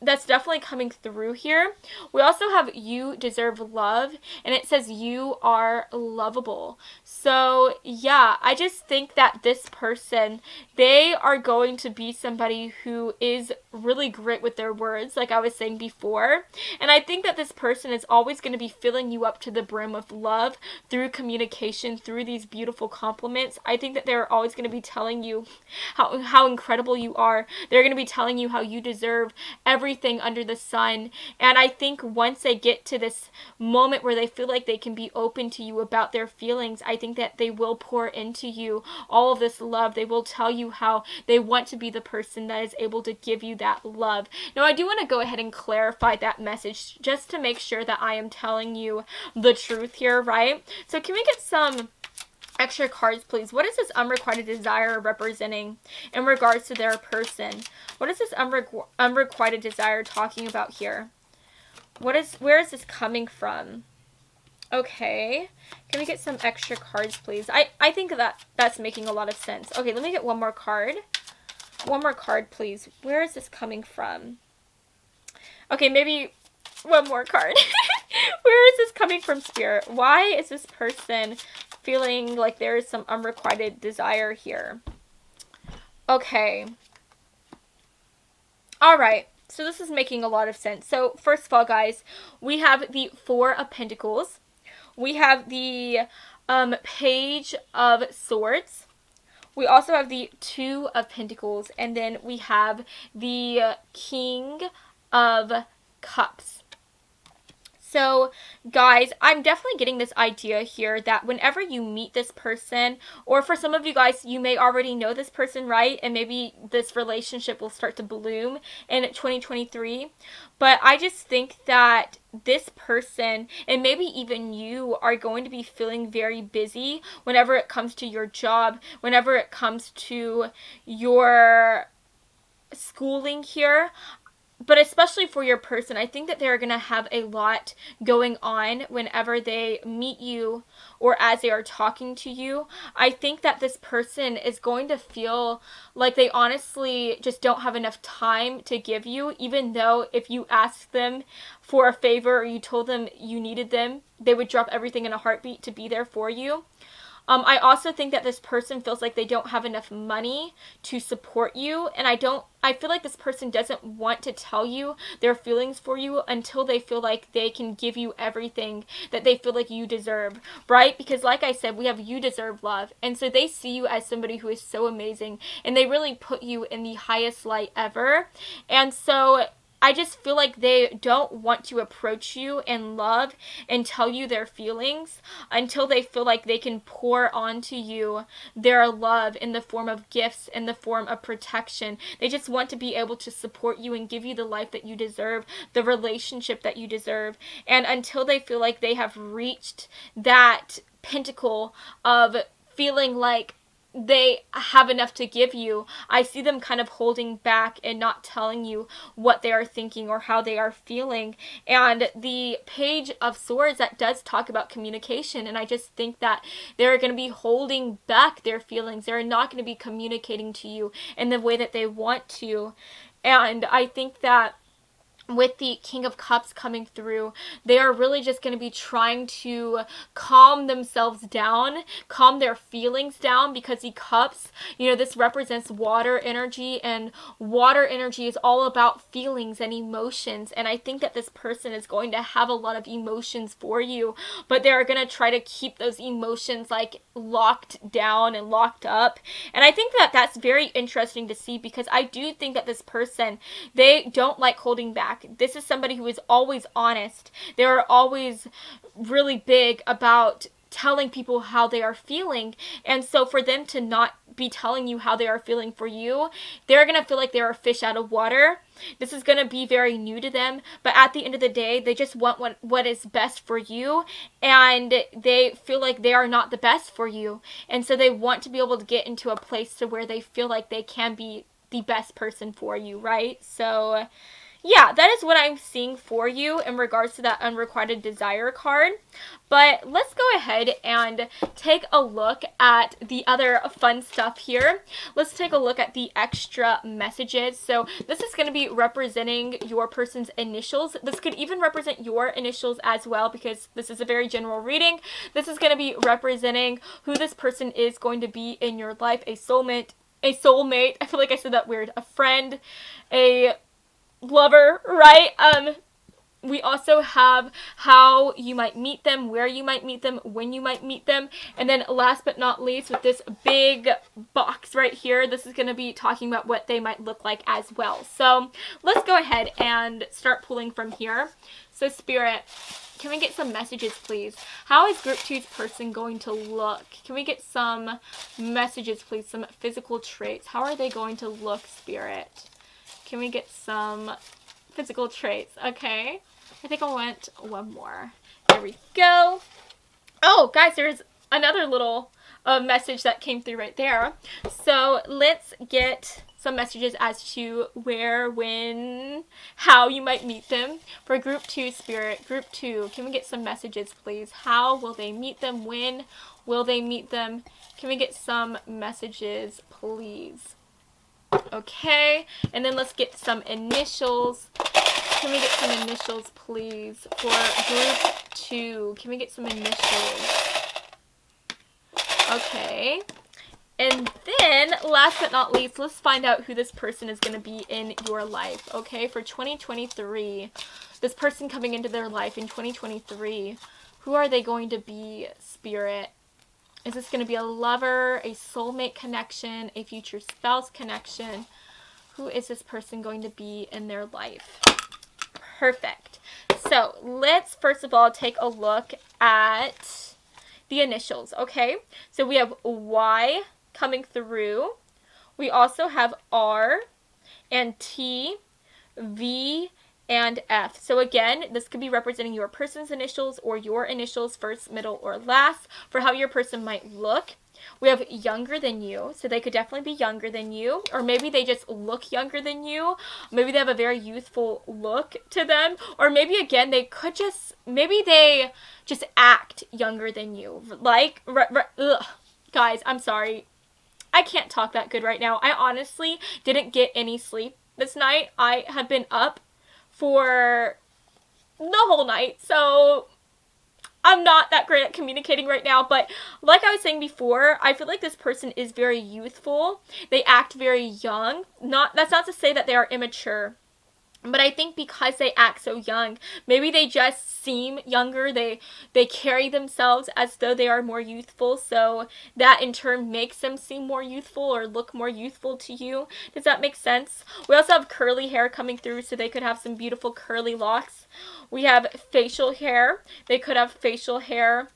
that's definitely coming through here. We also have You Deserve Love, and it says you are lovable. So yeah, I just think that this person, they are going to be somebody who is really great with their words, like I was saying before. And I think that this person is always going to be filling you up to the brim with love through communication, through these beautiful compliments. I think that they're always going to be telling you how incredible you are. They're going to be telling you how you deserve everything under the sun. And I think once they get to this moment where they feel like they can be open to you about their feelings, I think that they will pour into you all of this love. They will tell you how they want to be the person that is able to give you that love. Now, I do want to go ahead and clarify that message just to make sure that I am telling you the truth here, right? So can we get some extra cards, please? What is this unrequited desire representing in regards to their person? What is this unrequited desire talking about here? Where is this coming from? Okay, can we get some extra cards, please? I think that's making a lot of sense. Okay, let me get one more card. One more card, please. Where is this coming from? Okay, maybe one more card. Where is this coming from, Spirit? Why is this person feeling like there is some unrequited desire here? Okay. All right. So this is making a lot of sense. So first of all, guys, we have the Four of Pentacles. We have the Page of Swords. We also have the Two of Pentacles. And then we have the King of Cups. So, guys, I'm definitely getting this idea here that whenever you meet this person, or for some of you guys, you may already know this person, right? And maybe this relationship will start to bloom in 2023. But I just think that this person, and maybe even you, are going to be feeling very busy whenever it comes to your job, whenever it comes to your schooling here. But especially for your person, I think that they're going to have a lot going on whenever they meet you or as they are talking to you. I think that this person is going to feel like they honestly just don't have enough time to give you, even though if you asked them for a favor or you told them you needed them, they would drop everything in a heartbeat to be there for you. I also think that this person feels like they don't have enough money to support you, and I feel like this person doesn't want to tell you their feelings for you until they feel like they can give you everything that they feel like you deserve, right? Because like I said, we have you deserve love, and so they see you as somebody who is so amazing, and they really put you in the highest light ever. And so I just feel like they don't want to approach you in love and tell you their feelings until they feel like they can pour onto you their love in the form of gifts, in the form of protection. They just want to be able to support you and give you the life that you deserve, the relationship that you deserve. And until they feel like they have reached that pinnacle of feeling like they have enough to give you, I see them kind of holding back and not telling you what they are thinking or how they are feeling. And the Page of Swords, that does talk about communication, and I just think that they're going to be holding back their feelings. They're not going to be communicating to you in the way that they want to. And I think that with the King of Cups coming through, they are really just going to be trying to calm themselves down, calm their feelings down, because the Cups, you know, this represents water energy, and water energy is all about feelings and emotions. And I think that this person is going to have a lot of emotions for you, but they're going to try to keep those emotions like locked down and locked up. And I think that that's very interesting to see, because I do think that this person, they don't like holding back. This is somebody who is always honest. They're always really big about telling people how they are feeling. And so for them to not be telling you how they are feeling for you, they're going to feel like they're a fish out of water. This is going to be very new to them. But at the end of the day, they just want what is best for you. And they feel like they are not the best for you. And so they want to be able to get into a place to where they feel like they can be the best person for you, right? So yeah, that is what I'm seeing for you in regards to that unrequited desire card. But let's go ahead and take a look at the other fun stuff here. Let's take a look at the extra messages. So this is going to be representing your person's initials. This could even represent your initials as well, because this is a very general reading. This is going to be representing who this person is going to be in your life, a soulmate. I feel like I said that weird. A friend, a lover, right? We also have how you might meet them, where you might meet them, when you might meet them. And then last but not least, with this big box right here, this is going to be talking about what they might look like as well. So let's go ahead and start pulling from here. So Spirit, can we get some messages, please? How is Group 2's person going to look? Can we get some messages, please? Some physical traits. How are they going to look, Spirit? Can we get some physical traits? Okay. I think I want one more. There we go. Oh, guys, there's another little message that came through right there. So let's get some messages as to where, when, how you might meet them. For Group 2, Spirit, Group 2, can we get some messages, please? How will they meet them? When will they meet them? Can we get some messages, please? Okay, and then let's get some initials. Can we get some initials, please, for Group 2? Can we get some initials? Okay. And then, last but not least, let's find out who this person is going to be in your life, okay? For 2023, this person coming into their life in 2023, who are they going to be, Spirit? Is this going to be a lover, a soulmate connection, a future spouse connection? Who is this person going to be in their life? Perfect. So let's first of all take a look at the initials, okay? So we have Y coming through. We also have R and T, V, and F. So again, this could be representing your person's initials or your initials, first, middle, or last, for how your person might look. We have younger than you, so they could definitely be younger than you, or maybe they just look younger than you. Maybe they have a very youthful look to them, or maybe again they could maybe they just act younger than you. Like, guys, I'm sorry, I can't talk that good right now. I honestly didn't get any sleep this night. I have been up for the whole night, so I'm not that great at communicating right now. But like I was saying before, I feel like this person is very youthful. They act very young. That's not to say that they are immature, but I think because they act so young, maybe they just seem younger. They carry themselves as though they are more youthful, so that in turn makes them seem more youthful or look more youthful to you. Does that make sense? We also have curly hair coming through, so they could have some beautiful curly locks. We have facial hair. They could have facial hair.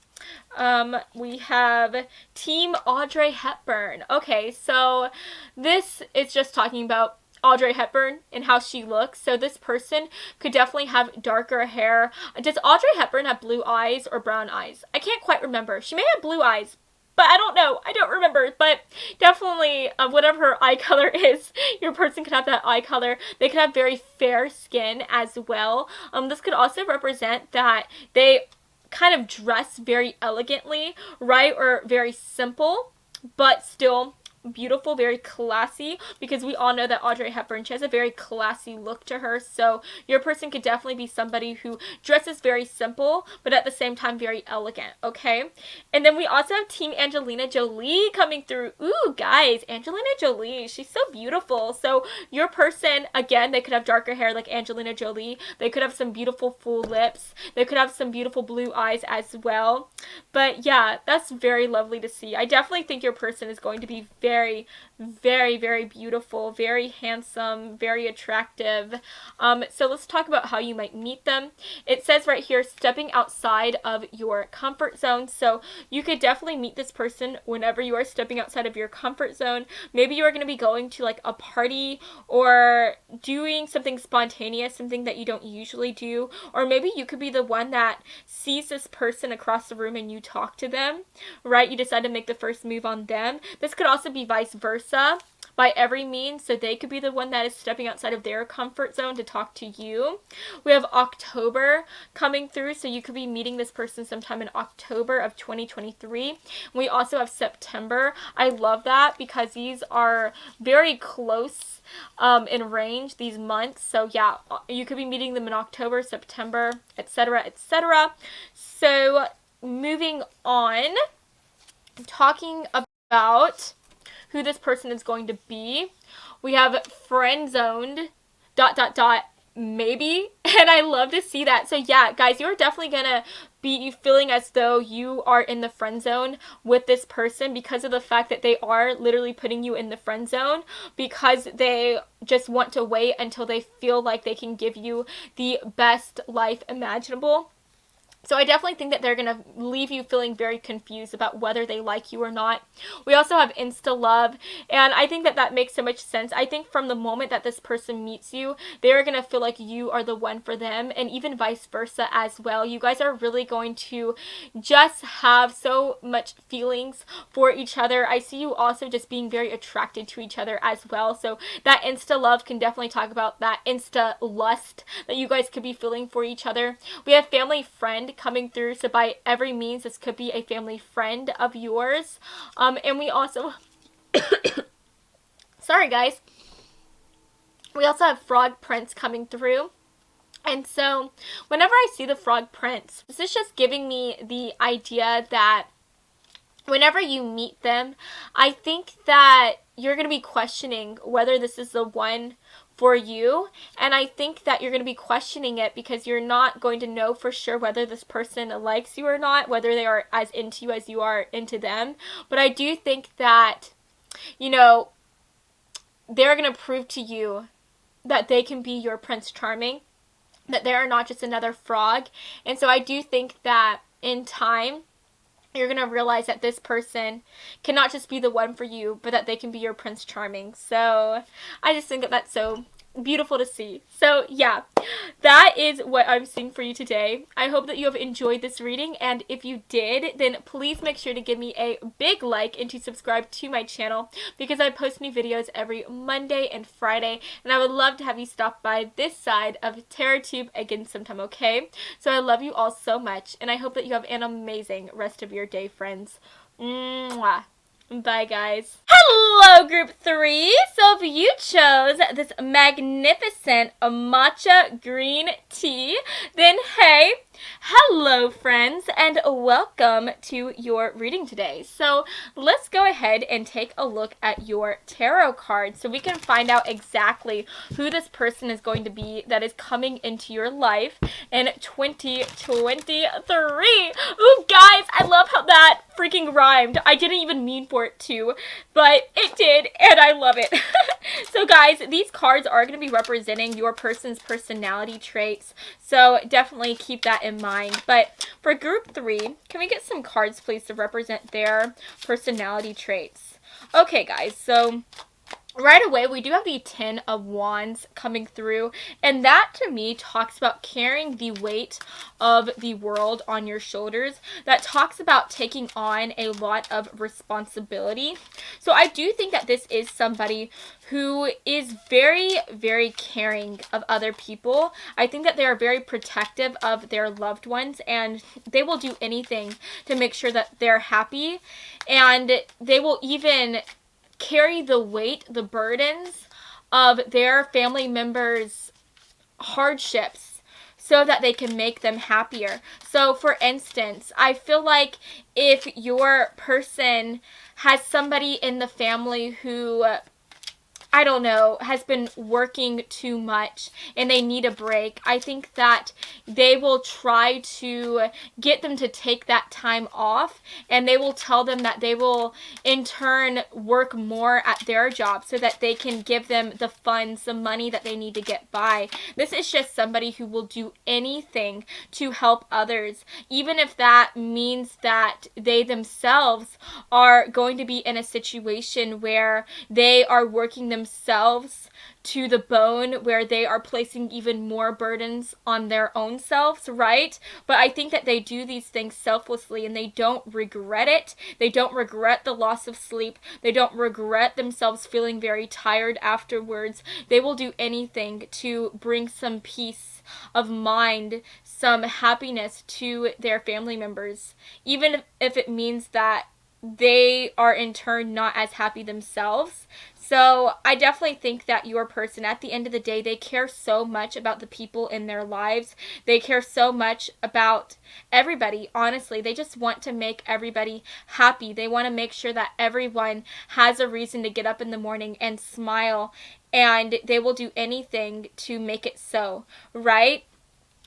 We have Team Audrey Hepburn. Okay, so this is just talking about Audrey Hepburn and how she looks. So this person could definitely have darker hair. Does Audrey Hepburn have blue eyes or brown eyes? I can't quite remember. She may have blue eyes, but I don't know. I don't remember. But definitely, whatever her eye color is, your person could have that eye color. They could have very fair skin as well. This could also represent that they kind of dress very elegantly, right? Or very simple, but still beautiful, very classy, because we all know that Audrey Hepburn, she has a very classy look to her. So your person could definitely be somebody who dresses very simple, but at the same time very elegant, okay? And then we also have Team Angelina Jolie coming through. Ooh, guys, Angelina Jolie, she's so beautiful. So your person, again, they could have darker hair like Angelina Jolie. They could have some beautiful full lips. They could have some beautiful blue eyes as well. But yeah, that's very lovely to see. I definitely think your person is going to be very, very, very beautiful, very handsome, very attractive. So let's talk about how you might meet them. It says right here, stepping outside of your comfort zone. So you could definitely meet this person whenever you are stepping outside of your comfort zone. Maybe you are going to be going to like a party or doing something spontaneous, something that you don't usually do. Or maybe you could be the one that sees this person across the room and you talk to them, right? You decide to make the first move on them. This could also be vice versa, by every means, so they could be the one that is stepping outside of their comfort zone to talk to you. We have October coming through, so you could be meeting this person sometime in October of 2023. We also have September. I love that because these are very close in range, these months. So yeah, you could be meeting them in October, September, etc., etc. So moving on, talking about who this person is going to be. We have friend zoned, maybe. And I love to see that. So yeah, guys, you're definitely gonna be feeling as though you are in the friend zone with this person because of the fact that they are literally putting you in the friend zone because they just want to wait until they feel like they can give you the best life imaginable. So I definitely think that they're going to leave you feeling very confused about whether they like you or not. We also have insta love, and I think that that makes so much sense. I think from the moment that this person meets you, they're going to feel like you are the one for them, and even vice versa as well. You guys are really going to just have so much feelings for each other. I see you also just being very attracted to each other as well. So that insta love can definitely talk about that insta lust that you guys could be feeling for each other. We have family friend coming through, so by every means this could be a family friend of yours. And we also sorry guys, we also have frog prince coming through. And so whenever I see the frog prince, this is just giving me the idea that whenever you meet them, I think that you're going to be questioning whether this is the one for you. And I think that you're going to be questioning it because you're not going to know for sure whether this person likes you or not, whether they are as into you as you are into them. But I do think that, you know, they're going to prove to you that they can be your Prince Charming, that they are not just another frog. And so I do think that in time, you're going to realize that this person cannot just be the one for you, but that they can be your Prince Charming. So I just think that that's so beautiful to see. So yeah, that is what I'm seeing for you today. I hope that you have enjoyed this reading, and if you did, then please make sure to give me a big like and to subscribe to my channel because I post new videos every Monday and Friday, and I would love to have you stop by this side of TarotTube again sometime, okay? So I love you all so much, and I hope that you have an amazing rest of your day, friends. Mwah. Bye, guys. Hello, Group 3. So if you chose this magnificent matcha green tea, then hey, hello, friends, and welcome to your reading today. So let's go ahead and take a look at your tarot cards so we can find out exactly who this person is going to be that is coming into your life in 2023. Ooh, guys, I love how that freaking rhymed. I didn't even mean for it to, but it did, and I love it. So guys, these cards are going to be representing your person's personality traits, so definitely keep that in mind. But for Group 3, can we get some cards, please, to represent their personality traits? Okay, guys, so right away, we do have the 10 of Wands coming through, and that to me talks about carrying the weight of the world on your shoulders. That talks about taking on a lot of responsibility. So I do think that this is somebody who is very, very caring of other people. I think that they are very protective of their loved ones, and they will do anything to make sure that they're happy, and they will even carry the weight, the burdens of their family members' hardships so that they can make them happier. So for instance, I feel like if your person has somebody in the family who, I don't know, has been working too much and they need a break, I think that they will try to get them to take that time off, and they will tell them that they will in turn work more at their job so that they can give them the funds, the money that they need to get by. This is just somebody who will do anything to help others, even if that means that they themselves are going to be in a situation where they are working themselves to the bone, where they are placing even more burdens on their own selves, right? But I think that they do these things selflessly, and they don't regret it. They don't regret the loss of sleep. They don't regret themselves feeling very tired afterwards. They will do anything to bring some peace of mind, some happiness to their family members, even if it means that they are in turn not as happy themselves. so I definitely think that your person, at the end of the day, they care so much about the people in their lives. They care so much about everybody, honestly. They just want to make everybody happy. They want to make sure that everyone has a reason to get up in the morning and smile, and they will do anything to make it so, right?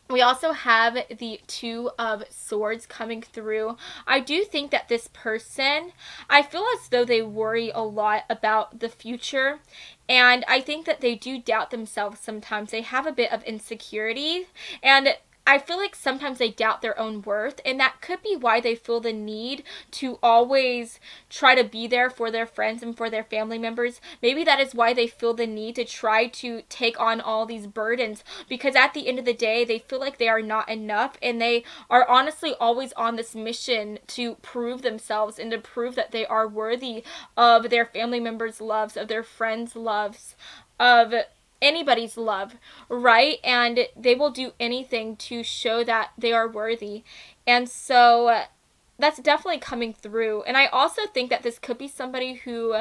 We also have the Two of Swords coming through. I do think that this person, I feel as though they worry a lot about the future. And I think that they do doubt themselves sometimes. They have a bit of insecurity. And I feel like sometimes they doubt their own worth, and that could be why they feel the need to always try to be there for their friends and for their family members. Maybe that is why they feel the need to try to take on all these burdens, because at the end of the day, they feel like they are not enough, and they are honestly always on this mission to prove themselves and to prove that they are worthy of their family members' loves, of their friends' loves, of anybody's love, right? And they will do anything to show that they are worthy. And so that's definitely coming through. And I also think that this could be somebody who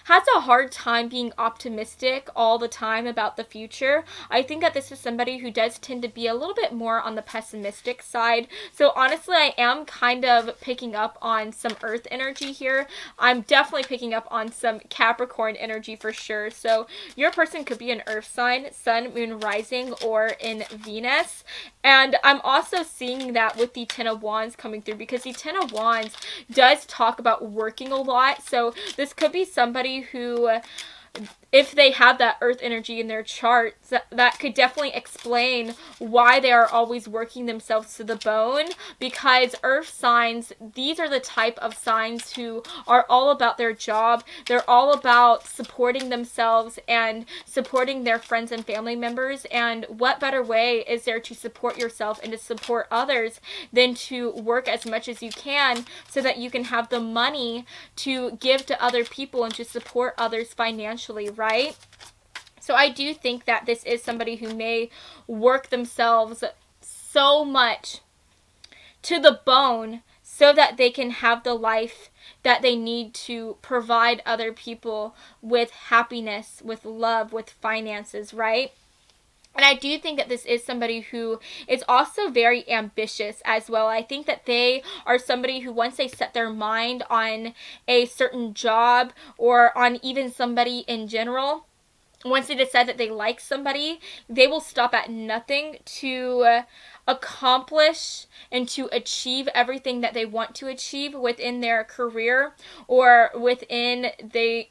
has a hard time being optimistic all the time about the future. I think that this is somebody who does tend to be a little bit more on the pessimistic side. So honestly, I am kind of picking up on some earth energy here. I'm definitely picking up on some Capricorn energy for sure. So your person could be an earth sign, sun, moon, rising, or in Venus. And I'm also seeing that with the Ten of Wands coming through, because the Ten of Wands does talk about working a lot. So this could be somebody who, if they have that earth energy in their charts, that could definitely explain why they are always working themselves to the bone, because earth signs, these are the type of signs who are all about their job. They're all about supporting themselves and supporting their friends and family members. And what better way is there to support yourself and to support others than to work as much as you can so that you can have the money to give to other people and to support others financially, right? So I do think that this is somebody who may work themselves so much to the bone so that they can have the life that they need to provide other people with happiness, with love, with finances, right? And I do think that this is somebody who is also very ambitious as well. I think that they are somebody who, once they set their mind on a certain job or on even somebody in general, once they decide that they like somebody, they will stop at nothing to accomplish and to achieve everything that they want to achieve within their career or within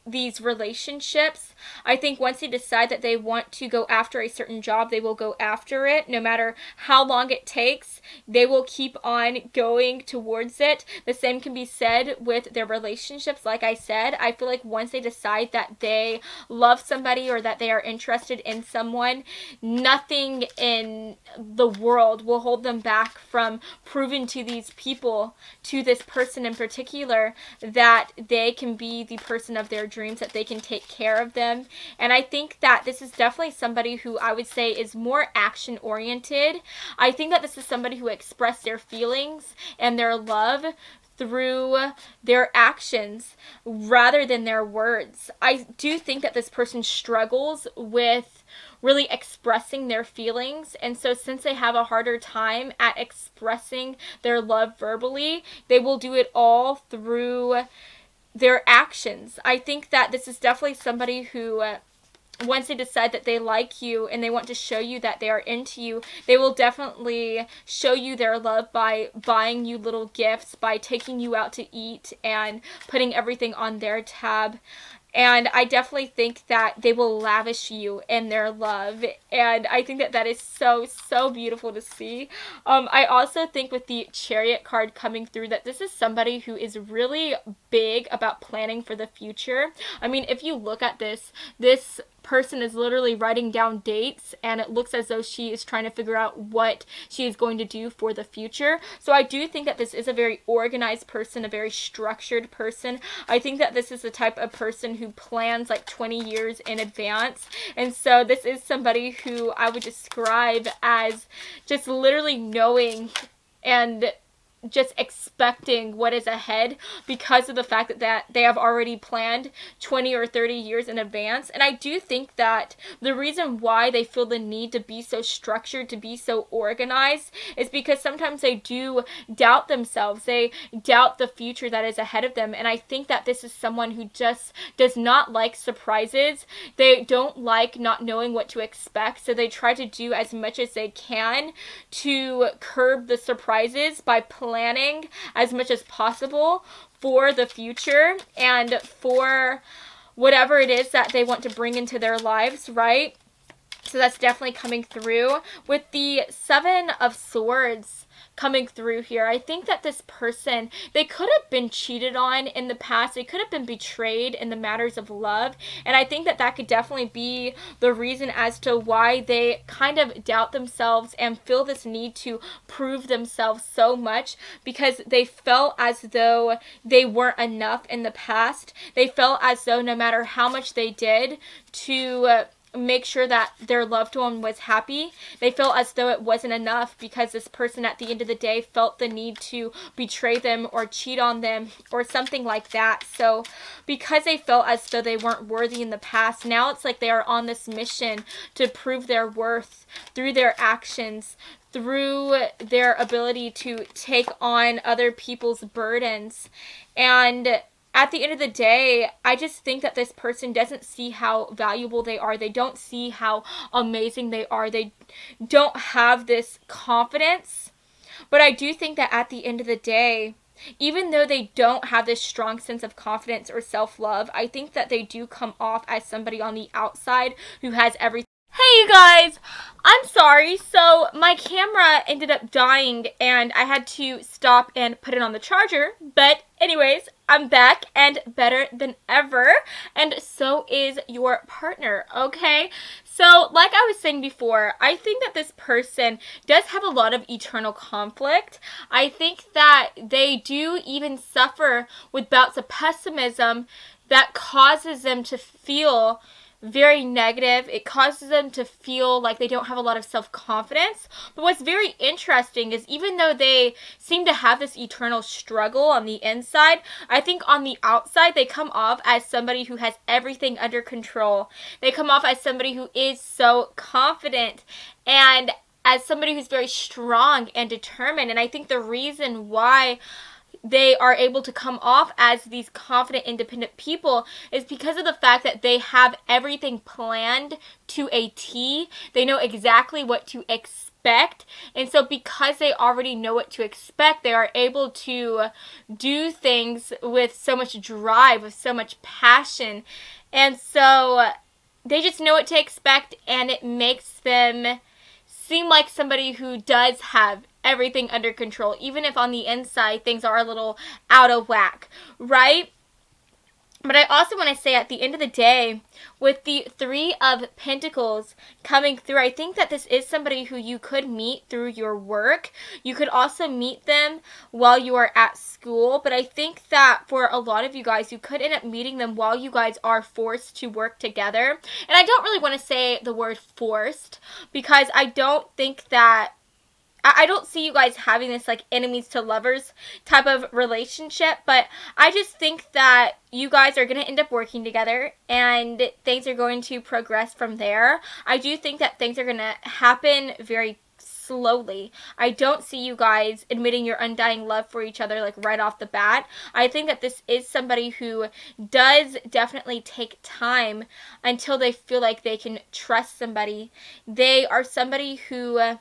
these relationships. I think once they decide that they want to go after a certain job, they will go after it. No matter how long it takes, they will keep on going towards it. The same can be said with their relationships. Like I said, I feel like once they decide that they love somebody or that they are interested in someone, nothing in the world will hold them back from proving to these people, to this person in particular, that they can be the person of their dreams, that they can take care of them. And I think that this is definitely somebody who I would say is more action oriented. I think that this is somebody who express their feelings and their love through their actions rather than their words. I do think that this person struggles with really expressing their feelings, and so since they have a harder time at expressing their love verbally, they will do it all through their actions. I think that this is definitely somebody who once they decide that they like you and they want to show you that they are into you, they will definitely show you their love by buying you little gifts, by taking you out to eat and putting everything on their tab. And I definitely think that they will lavish you in their love. And I think that that is so, so beautiful to see. I also think with the Chariot card coming through that this is somebody who is really big about planning for the future. I mean, if you look at this person is literally writing down dates, and it looks as though she is trying to figure out what she is going to do for the future. So I do think that this is a very organized person, a very structured person. I think that this is the type of person who plans like 20 years in advance. And so this is somebody who I would describe as just literally knowing and just expecting what is ahead because of the fact that they have already planned 20 or 30 years in advance. And I do think that the reason why they feel the need to be so structured, to be so organized, is because sometimes they do doubt themselves. They doubt the future that is ahead of them. And I think that this is someone who just does not like surprises. They don't like not knowing what to expect. So they try to do as much as they can to curb the surprises by planning as much as possible for the future and for whatever it is that they want to bring into their lives, right? So that's definitely coming through. With the 7 of Swords coming through here, I think that this person, they could have been cheated on in the past. They could have been betrayed in the matters of love. And I think that that could definitely be the reason as to why they kind of doubt themselves and feel this need to prove themselves so much, because they felt as though they weren't enough in the past. They felt as though no matter how much they did to make sure that their loved one was happy, they felt as though it wasn't enough, because this person at the end of the day felt the need to betray them or cheat on them or something like that. So because they felt as though they weren't worthy in the past, now it's like they are on this mission to prove their worth through their actions, through their ability to take on other people's burdens. And at the end of the day, I just think that this person doesn't see how valuable they are. They don't see how amazing they are. They don't have this confidence. But I do think that at the end of the day, even though they don't have this strong sense of confidence or self-love, I think that they do come off as somebody on the outside who has everything. Hey you guys, I'm sorry. So my camera ended up dying and I had to stop and put it on the charger. But anyways, I'm back and better than ever. And so is your partner, okay? So like I was saying before, I think that this person does have a lot of eternal conflict. I think that they do even suffer with bouts of pessimism that causes them to feel very negative. It causes them to feel like they don't have a lot of self-confidence. But what's very interesting is even though they seem to have this eternal struggle on the inside, I think on the outside they come off as somebody who has everything under control. They come off as somebody who is so confident and as somebody who's very strong and determined. And I think the reason why they are able to come off as these confident, independent people is because of the fact that they have everything planned to a T. They know exactly what to expect. And so because they already know what to expect, they are able to do things with so much drive, with so much passion. And so they just know what to expect, and it makes them seem like somebody who does have everything under control, even if on the inside things are a little out of whack, right? But I also want to say at the end of the day, with the 3 of Pentacles coming through, I think that this is somebody who you could meet through your work. You could also meet them while you are at school. But I think that for a lot of you guys, you could end up meeting them while you guys are forced to work together. And I don't really want to say the word forced, because I don't think that I don't see you guys having this like enemies to lovers type of relationship, but I just think that you guys are going to end up working together and things are going to progress from there. I do think that things are going to happen very slowly. I don't see you guys admitting your undying love for each other like right off the bat. I think that this is somebody who does definitely take time until they feel like they can trust somebody. They are somebody who,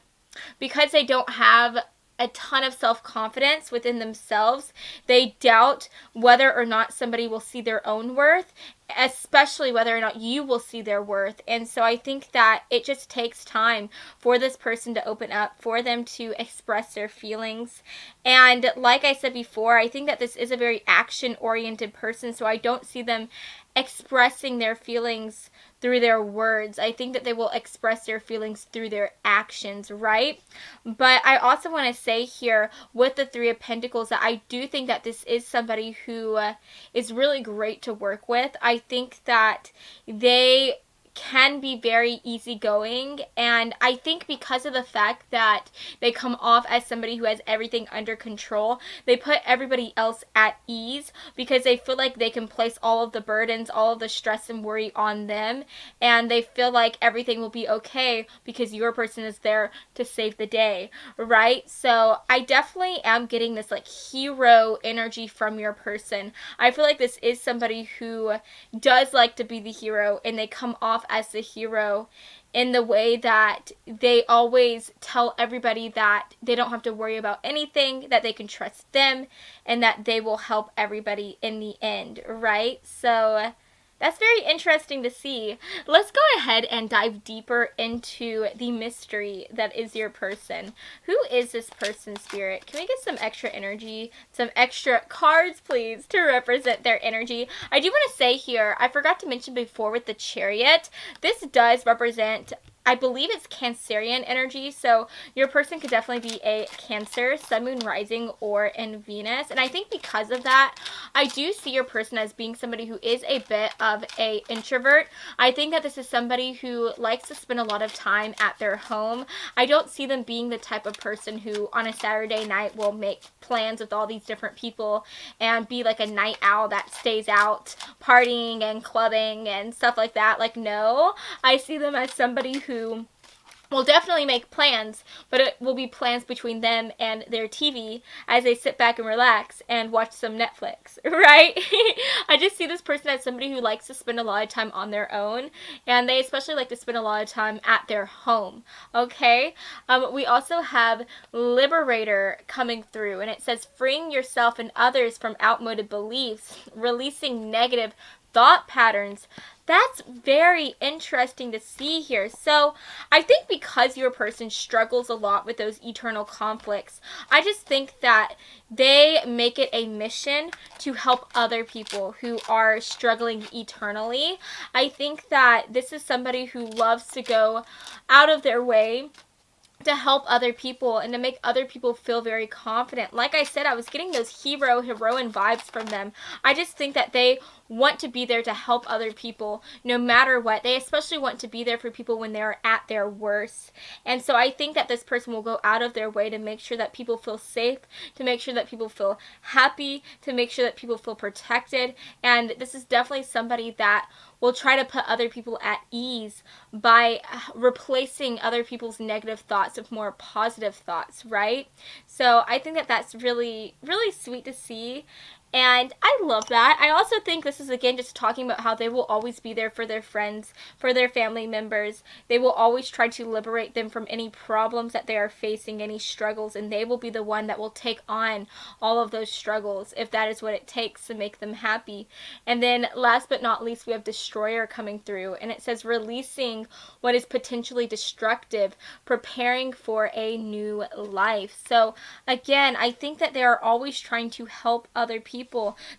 because they don't have a ton of self-confidence within themselves, they doubt whether or not somebody will see their own worth, especially whether or not you will see their worth. And so I think that it just takes time for this person to open up, for them to express their feelings. And like I said before, I think that this is a very action-oriented person, so I don't see them expressing their feelings through their words. I think that they will express their feelings through their actions, right? But I also want to say here with the 3 of Pentacles that I do think that this is somebody who is really great to work with. I think that they can be very easygoing, and I think because of the fact that they come off as somebody who has everything under control, they put everybody else at ease because they feel like they can place all of the burdens, all of the stress and worry on them, and they feel like everything will be okay because your person is there to save the day, right? So I definitely am getting this like hero energy from your person. I feel like this is somebody who does like to be the hero, and they come off as the hero in the way that they always tell everybody that they don't have to worry about anything, that they can trust them, and that they will help everybody in the end, right? So that's very interesting to see. Let's go ahead and dive deeper into the mystery that is your person. Who is this person, Spirit? Can we get some extra energy, some extra cards, please, to represent their energy? I do want to say here, I forgot to mention before with the Chariot, this does represent, I believe it's Cancerian energy, so your person could definitely be a Cancer, Sun, Moon, Rising, or in Venus. And I think because of that, I do see your person as being somebody who is a bit of a introvert. I think that this is somebody who likes to spend a lot of time at their home. I don't see them being the type of person who on a Saturday night will make plans with all these different people and be like a night owl that stays out partying and clubbing and stuff like that. Like, no, I see them as somebody who will definitely make plans, but it will be plans between them and their TV as they sit back and relax and watch some Netflix, right? I just see this person as somebody who likes to spend a lot of time on their own, and they especially like to spend a lot of time at their home, okay? We also have Liberator coming through, and it says freeing yourself and others from outmoded beliefs, releasing negative thought patterns. That's very interesting to see here. So I think because your person struggles a lot with those eternal conflicts, I just think that they make it a mission to help other people who are struggling eternally. I think that this is somebody who loves to go out of their way to help other people and to make other people feel very confident. Like I said, I was getting those heroine vibes from them. I just think that they want to be there to help other people no matter what. They especially want to be there for people when they're at their worst. And so I think that this person will go out of their way to make sure that people feel safe, to make sure that people feel happy, to make sure that people feel protected. And this is definitely somebody that will try to put other people at ease by replacing other people's negative thoughts with more positive thoughts, right? So I think that that's really, really sweet to see. And I love that. I also think this is, again, just talking about how they will always be there for their friends, for their family members. They will always try to liberate them from any problems that they are facing, any struggles, and they will be the one that will take on all of those struggles if that is what it takes to make them happy. And then last but not least, we have Destroyer coming through, and it says releasing what is potentially destructive, preparing for a new life. So again, I think that they are always trying to help other people.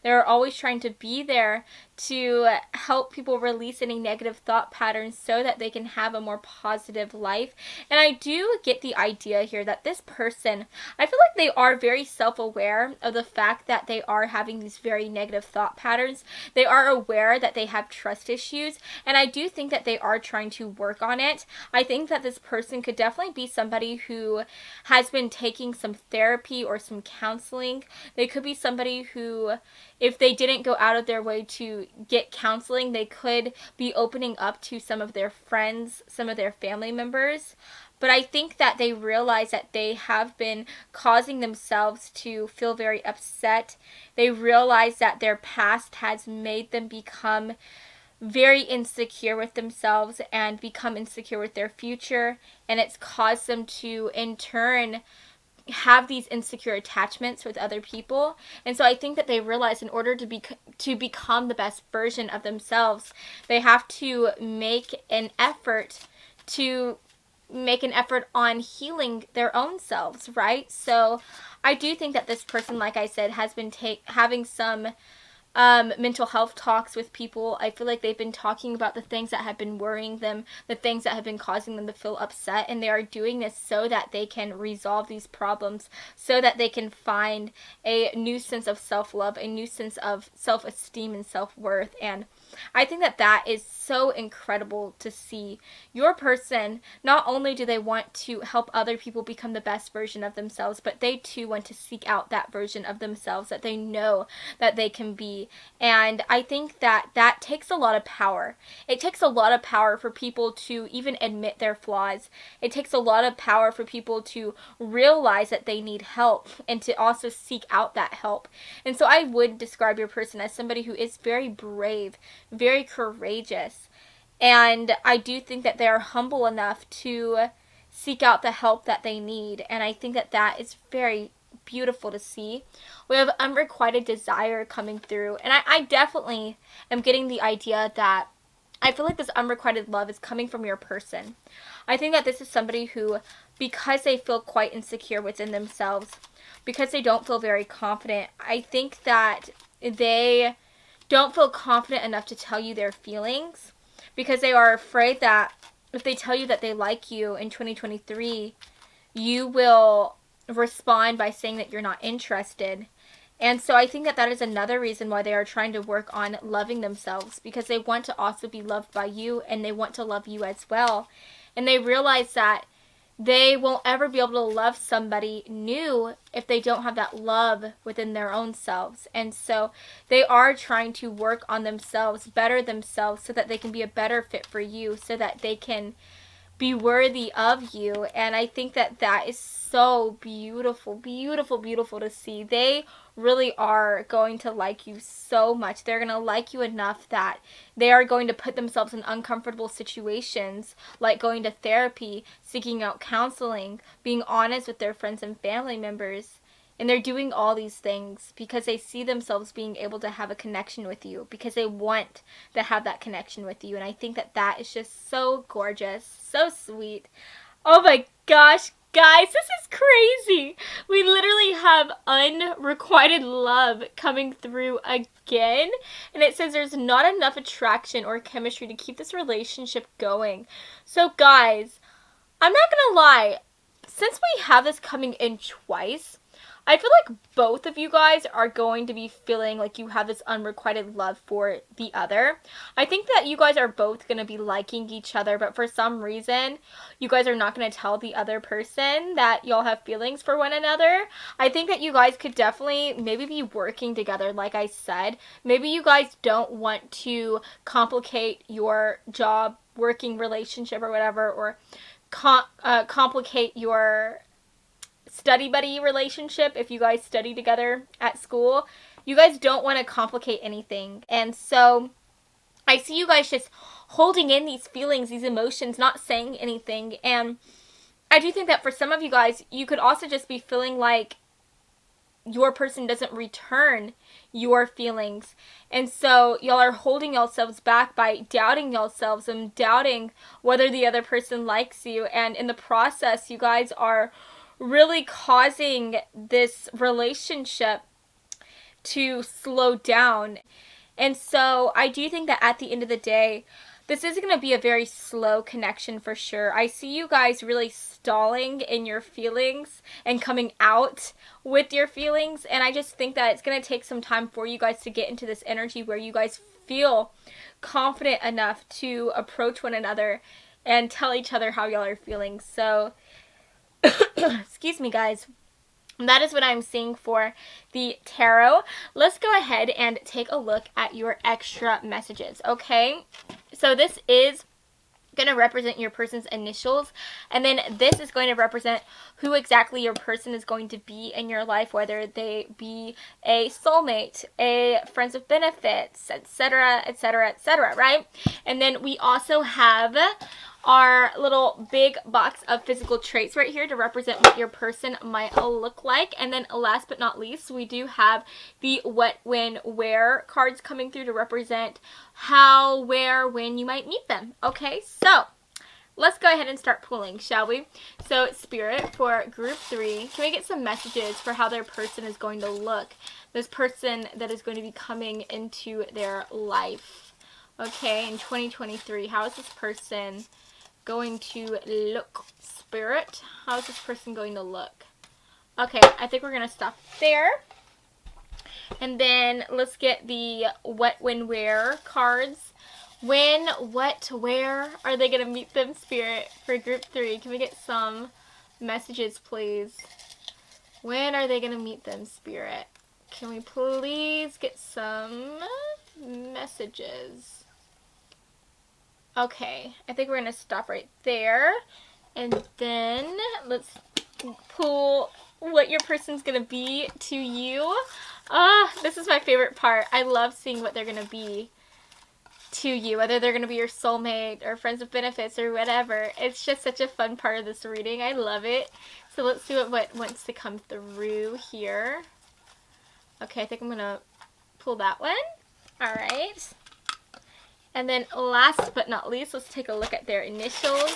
They're always trying to be there to help people release any negative thought patterns so that they can have a more positive life. And I do get the idea here that this person, I feel like they are very self-aware of the fact that they are having these very negative thought patterns. They are aware that they have trust issues, and I do think that they are trying to work on it. I think that this person could definitely be somebody who has been taking some therapy or some counseling. They could be somebody who, if they didn't go out of their way to get counseling, they could be opening up to some of their friends, some of their family members. But I think that they realize that they have been causing themselves to feel very upset. They realize that their past has made them become very insecure with themselves and become insecure with their future. And it's caused them to, in turn, have these insecure attachments with other people. And so I think that they realize in order to become the best version of themselves, they have to make an effort on healing their own selves, right? So I do think that this person, like I said, has been having some mental health talks with people. I feel like they've been talking about the things that have been worrying them, the things that have been causing them to feel upset, and they are doing this so that they can resolve these problems, so that they can find a new sense of self-love, a new sense of self-esteem and self-worth. And I think that that is so incredible to see. Your person, not only do they want to help other people become the best version of themselves, but they too want to seek out that version of themselves that they know that they can be. And I think that that takes a lot of power. It takes a lot of power for people to even admit their flaws. It takes a lot of power for people to realize that they need help and to also seek out that help. And so I would describe your person as somebody who is very brave, very courageous. And I do think that they are humble enough to seek out the help that they need. And I think that that is very beautiful to see. We have unrequited desire coming through. And I definitely am getting the idea that I feel like this unrequited love is coming from your person. I think that this is somebody who, because they feel quite insecure within themselves, because they don't feel very confident, I think that they don't feel confident enough to tell you their feelings, because they are afraid that if they tell you that they like you in 2023, you will respond by saying that you're not interested. And so I think that that is another reason why they are trying to work on loving themselves, because they want to also be loved by you and they want to love you as well. And they realize that they won't ever be able to love somebody new if they don't have that love within their own selves. And so they are trying to work on themselves, better themselves, so that they can be a better fit for you, so that they can be worthy of you. And I think that that is so beautiful, beautiful, beautiful to see. They really are going to like you so much. They're going to like you enough that they are going to put themselves in uncomfortable situations, like going to therapy, seeking out counseling, being honest with their friends and family members. And they're doing all these things because they see themselves being able to have a connection with you, because they want to have that connection with you. And I think that that is just so gorgeous, so sweet. Oh my gosh, guys, this is crazy. We literally have unrequited love coming through again. And it says there's not enough attraction or chemistry to keep this relationship going. So guys, I'm not gonna lie, since we have this coming in twice, I feel like both of you guys are going to be feeling like you have this unrequited love for the other. I think that you guys are both going to be liking each other, but for some reason, you guys are not going to tell the other person that y'all have feelings for one another. I think that you guys could definitely maybe be working together, like I said. Maybe you guys don't want to complicate your job, working relationship or whatever, or complicate your study buddy relationship. If you guys study together at school, you guys don't want to complicate anything. And so I see you guys just holding in these feelings, these emotions, not saying anything. And I do think that for some of you guys, you could also just be feeling like your person doesn't return your feelings. And so y'all are holding yourselves back by doubting yourselves and doubting whether the other person likes you. And in the process, you guys are really causing this relationship to slow down. And so I do think that at the end of the day, this is going to be a very slow connection for sure. I see you guys really stalling in your feelings and coming out with your feelings. And I just think that it's going to take some time for you guys to get into this energy where you guys feel confident enough to approach one another and tell each other how y'all are feeling. So excuse me, guys. That is what I'm seeing for the tarot. Let's go ahead and take a look at your extra messages, okay? So this is going to represent your person's initials, and then this is going to represent who exactly your person is going to be in your life, whether they be a soulmate, a friends with benefits, etc., etc., etc., right? And then we also have our little big box of physical traits right here to represent what your person might look like. And then last but not least, we do have the what, when, where cards coming through to represent how, where, when you might meet them. Okay, so let's go ahead and start pulling, shall we? So Spirit, for group 3, can we get some messages for how their person is going to look? This person that is going to be coming into their life. Okay, in 2023, how is this person going to look? Spirit, how is this person going to look? Okay, I think we're going to stop there. And then let's get the what, when, where cards. When, what, where are they going to meet them, Spirit, for group 3? Can we get some messages, please? When are they going to meet them, Spirit? Can we please get some messages? Okay, I think we're going to stop right there. And then let's pull what your person's going to be to you. This is my favorite part. I love seeing what they're going to be to you, whether they're going to be your soulmate or friends with benefits or whatever. It's just such a fun part of this reading. I love it. So let's see what wants to come through here. Okay, I think I'm going to pull that one. All right. And then last but not least, let's take a look at their initials.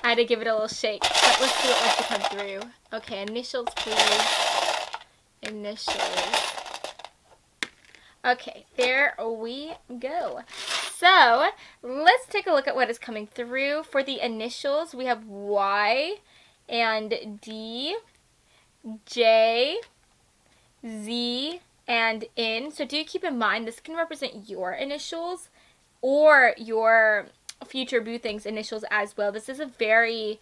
I had to give it a little shake, but let's see what wants to come through. Okay, initials, please. Initials. Okay, there we go. So, let's take a look at what is coming through. For the initials, we have Y and D, J, Z, and N. So do keep in mind, this can represent your initials or your future boo thing's initials as well. This is a very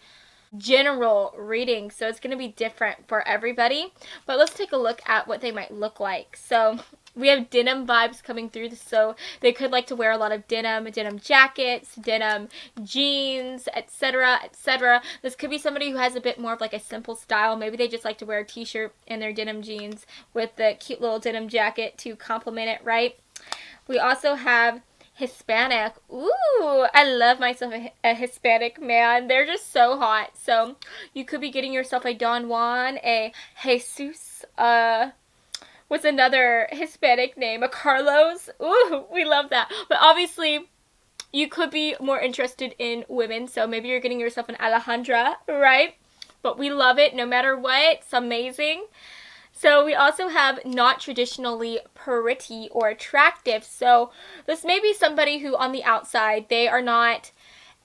general reading, so it's going to be different for everybody. But let's take a look at what they might look like. So we have denim vibes coming through, so they could like to wear a lot of denim jackets, denim jeans, etc., etc. This could be somebody who has a bit more of like a simple style. Maybe they just like to wear a t-shirt and their denim jeans with the cute little denim jacket to complement it, right? We also have Hispanic. Ooh, I love myself a Hispanic man. They're just so hot. So you could be getting yourself a Don Juan, a Jesus, what's another Hispanic name? A Carlos. Ooh, we love that. But obviously, you could be more interested in women. So maybe you're getting yourself an Alejandra, right? But we love it no matter what. It's amazing. So we also have not traditionally pretty or attractive. So this may be somebody who on the outside, they are not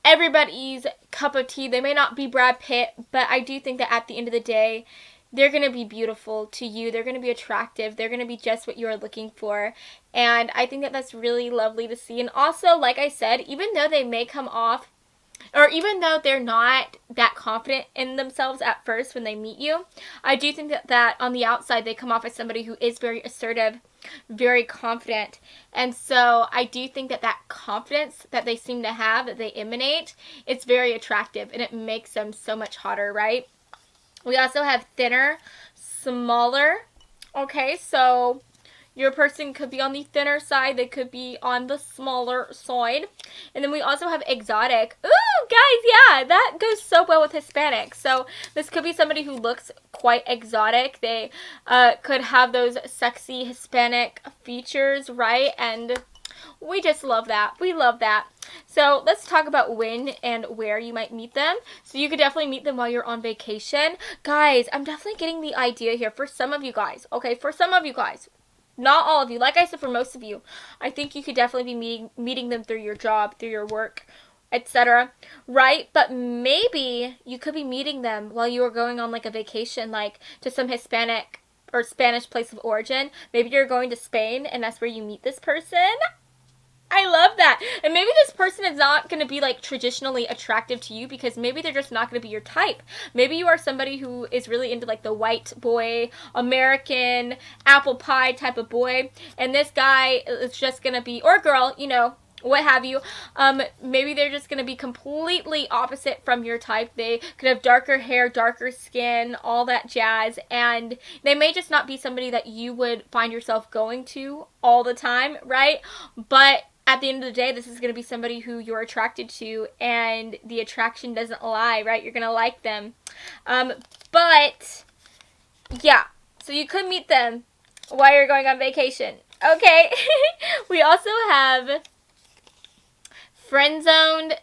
everybody's cup of tea. They may not be Brad Pitt, but I do think that at the end of the day, they're going to be beautiful to you. They're going to be attractive. They're going to be just what you're looking for. And I think that that's really lovely to see. And also, like I said, even though they may come off, or even though they're not that confident in themselves at first when they meet you, I do think that on the outside they come off as somebody who is very assertive, very confident. And so I do think that that confidence that they seem to have, that they emanate, it's very attractive and it makes them so much hotter, right? We also have thinner, smaller. Okay, so your person could be on the thinner side. They could be on the smaller side. And then we also have exotic. Ooh, guys, yeah, that goes so well with Hispanic. So this could be somebody who looks quite exotic. They could have those sexy Hispanic features, right? And we just love that. We love that. So let's talk about when and where you might meet them. So you could definitely meet them while you're on vacation. Guys, I'm definitely getting the idea here for some of you guys. Okay, for some of you guys. Not all of you. Like I said, for most of you, I think you could definitely be meeting them through your job, through your work, etc. Right? But maybe you could be meeting them while you are going on like a vacation, like to some Hispanic or Spanish place of origin. Maybe you're going to Spain and that's where you meet this person. I love that. And maybe this person is not going to be like traditionally attractive to you because maybe they're just not going to be your type. Maybe you are somebody who is really into like the white boy, American, apple pie type of boy. And this guy is just going to be, or girl, you know, what have you. Maybe they're just going to be completely opposite from your type. They could have darker hair, darker skin, all that jazz. And they may just not be somebody that you would find yourself going to all the time, right? But at the end of the day, this is going to be somebody who you're attracted to, and the attraction doesn't lie, right? You're going to like them. But, yeah. So you could meet them while you're going on vacation. Okay. We also have friend zoned, ...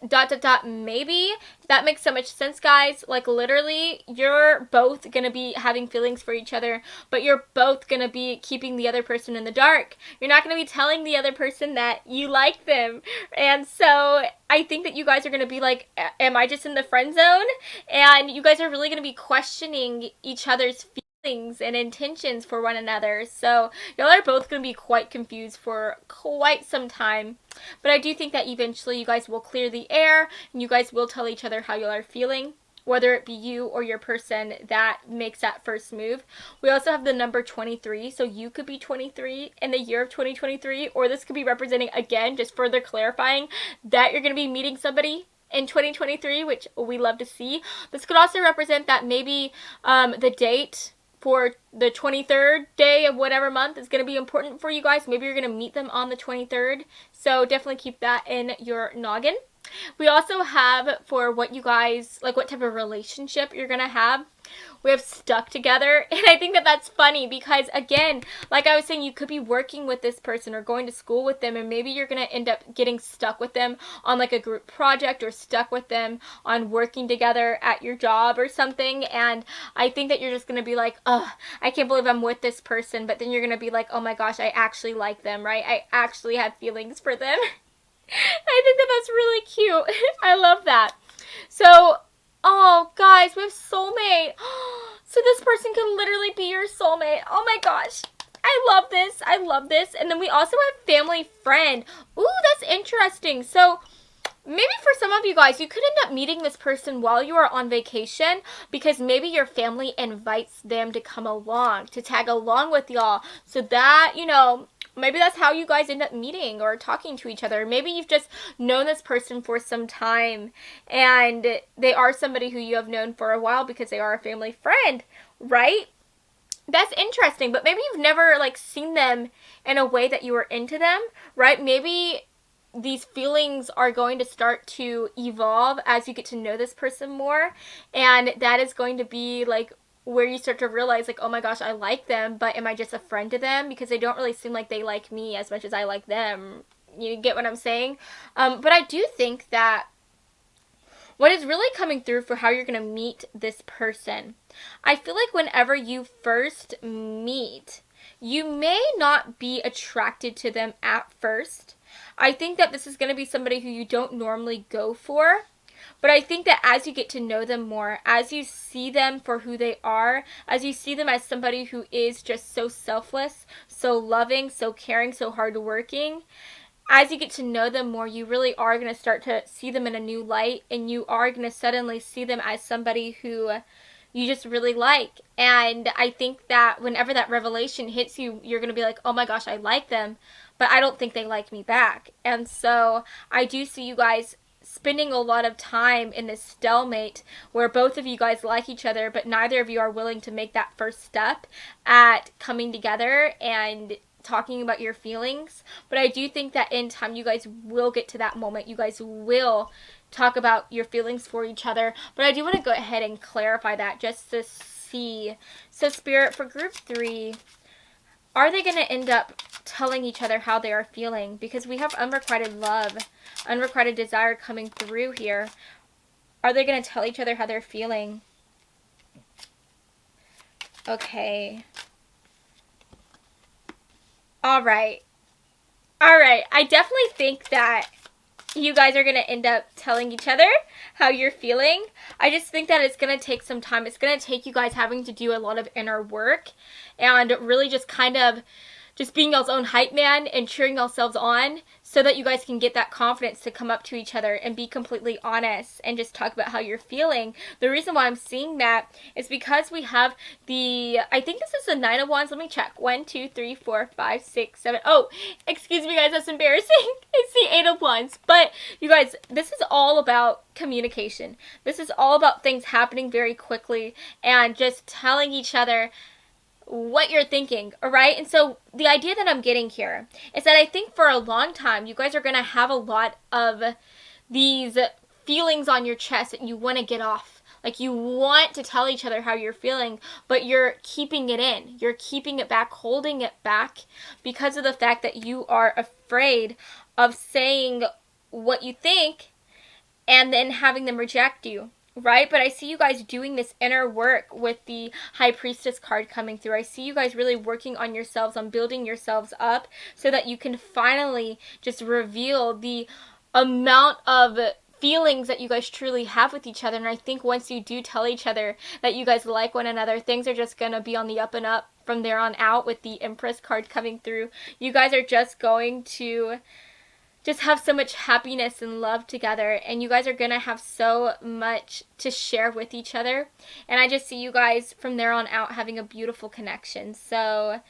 maybe. That makes so much sense, guys. Like, literally, you're both going to be having feelings for each other, but you're both going to be keeping the other person in the dark. You're not going to be telling the other person that you like them. And so I think that you guys are going to be like, am I just in the friend zone? And you guys are really going to be questioning each other's feelings feelings and intentions for one another. So y'all are both going to be quite confused for quite some time. But I do think that eventually you guys will clear the air and you guys will tell each other how y'all are feeling, whether it be you or your person that makes that first move. We also have the number 23, so you could be 23 in the year of 2023, or this could be representing, again, just further clarifying that you're going to be meeting somebody in 2023, which we love to see. This could also represent that maybe the date for the 23rd day of whatever month is going to be important for you guys. Maybe you're going to meet them on the 23rd, so definitely keep that in your noggin. We also have for what you guys, like what type of relationship you're going to have. We have stuck together, and I think that that's funny because, again, like I was saying, you could be working with this person or going to school with them, and maybe you're going to end up getting stuck with them on like a group project or stuck with them on working together at your job or something, and I think that you're just going to be like, oh, I can't believe I'm with this person, but then you're going to be like, oh my gosh, I actually like them, right? I actually have feelings for them. I think that that's really cute. I love that. So, oh, guys, we have soulmate. So this person can literally be your soulmate. Oh, my gosh. I love this. I love this. And then we also have family friend. Ooh, that's interesting. So maybe for some of you guys, you could end up meeting this person while you are on vacation because maybe your family invites them to come along, to tag along with y'all. So that, you know, maybe that's how you guys end up meeting or talking to each other. Maybe you've just known this person for some time and they are somebody who you have known for a while because they are a family friend, right? That's interesting, but maybe you've never like seen them in a way that you were into them, right? Maybe these feelings are going to start to evolve as you get to know this person more, and that is going to be like where you start to realize like, oh my gosh, I like them, but am I just a friend to them because they don't really seem like they like me as much as I like them? You get what I'm saying? But I do think that what is really coming through for how you're going to meet this person, I feel like whenever you first meet, you may not be attracted to them at first. I think that this is going to be somebody who you don't normally go for. But I think that as you get to know them more, as you see them for who they are, as you see them as somebody who is just so selfless, so loving, so caring, so hardworking, as you get to know them more, you really are going to start to see them in a new light, and you are going to suddenly see them as somebody who you just really like. And I think that whenever that revelation hits you, you're going to be like, oh my gosh, I like them, but I don't think they like me back. And so I do see you guys spending a lot of time in this stalemate where both of you guys like each other, but neither of you are willing to make that first step at coming together and talking about your feelings. But I do think that in time you guys will get to that moment. You guys will talk about your feelings for each other. But I do want to go ahead and clarify that just to see. So Spirit, for group 3, are they going to end up telling each other how they are feeling? Because we have unrequited love, unrequited desire coming through here. Are they going to tell each other how they're feeling? Okay. All right. I definitely think that you guys are going to end up telling each other how you're feeling. I just think that it's going to take some time. It's going to take you guys having to do a lot of inner work and really just kind of just being y'all's own hype man and cheering yourselves on so that you guys can get that confidence to come up to each other and be completely honest and just talk about how you're feeling. The reason why I'm seeing that is because we have the, I think this is the 9 of Wands. Let me check. 1, 2, 3, 4, 5, 6, 7. Oh, excuse me guys, that's embarrassing. It's the 8 of Wands. But you guys, this is all about communication. This is all about things happening very quickly and just telling each other what you're thinking, all right? And so the idea that I'm getting here is that I think for a long time you guys are going to have a lot of these feelings on your chest that you want to get off. Like you want to tell each other how you're feeling, but you're keeping it in. You're keeping it back, holding it back because of the fact that you are afraid of saying what you think and then having them reject you. Right? But I see you guys doing this inner work with the High Priestess card coming through. I see you guys really working on yourselves, on building yourselves up so that you can finally just reveal the amount of feelings that you guys truly have with each other. And I think once you do tell each other that you guys like one another, things are just gonna be on the up and up from there on out. With the Empress card coming through, you guys are just going to just have so much happiness and love together, and you guys are gonna have so much to share with each other. And I just see you guys from there on out having a beautiful connection. So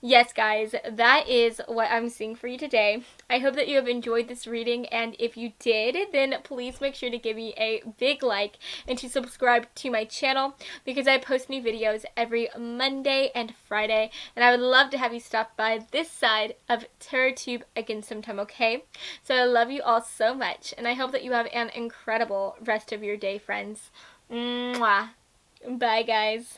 yes, guys, that is what I'm seeing for you today. I hope that you have enjoyed this reading, and if you did, then please make sure to give me a big like and to subscribe to my channel, because I post new videos every Monday and Friday, and I would love to have you stop by this side of TarotTube again sometime, okay? So I love you all so much, and I hope that you have an incredible rest of your day, friends. Mwah. Bye, guys.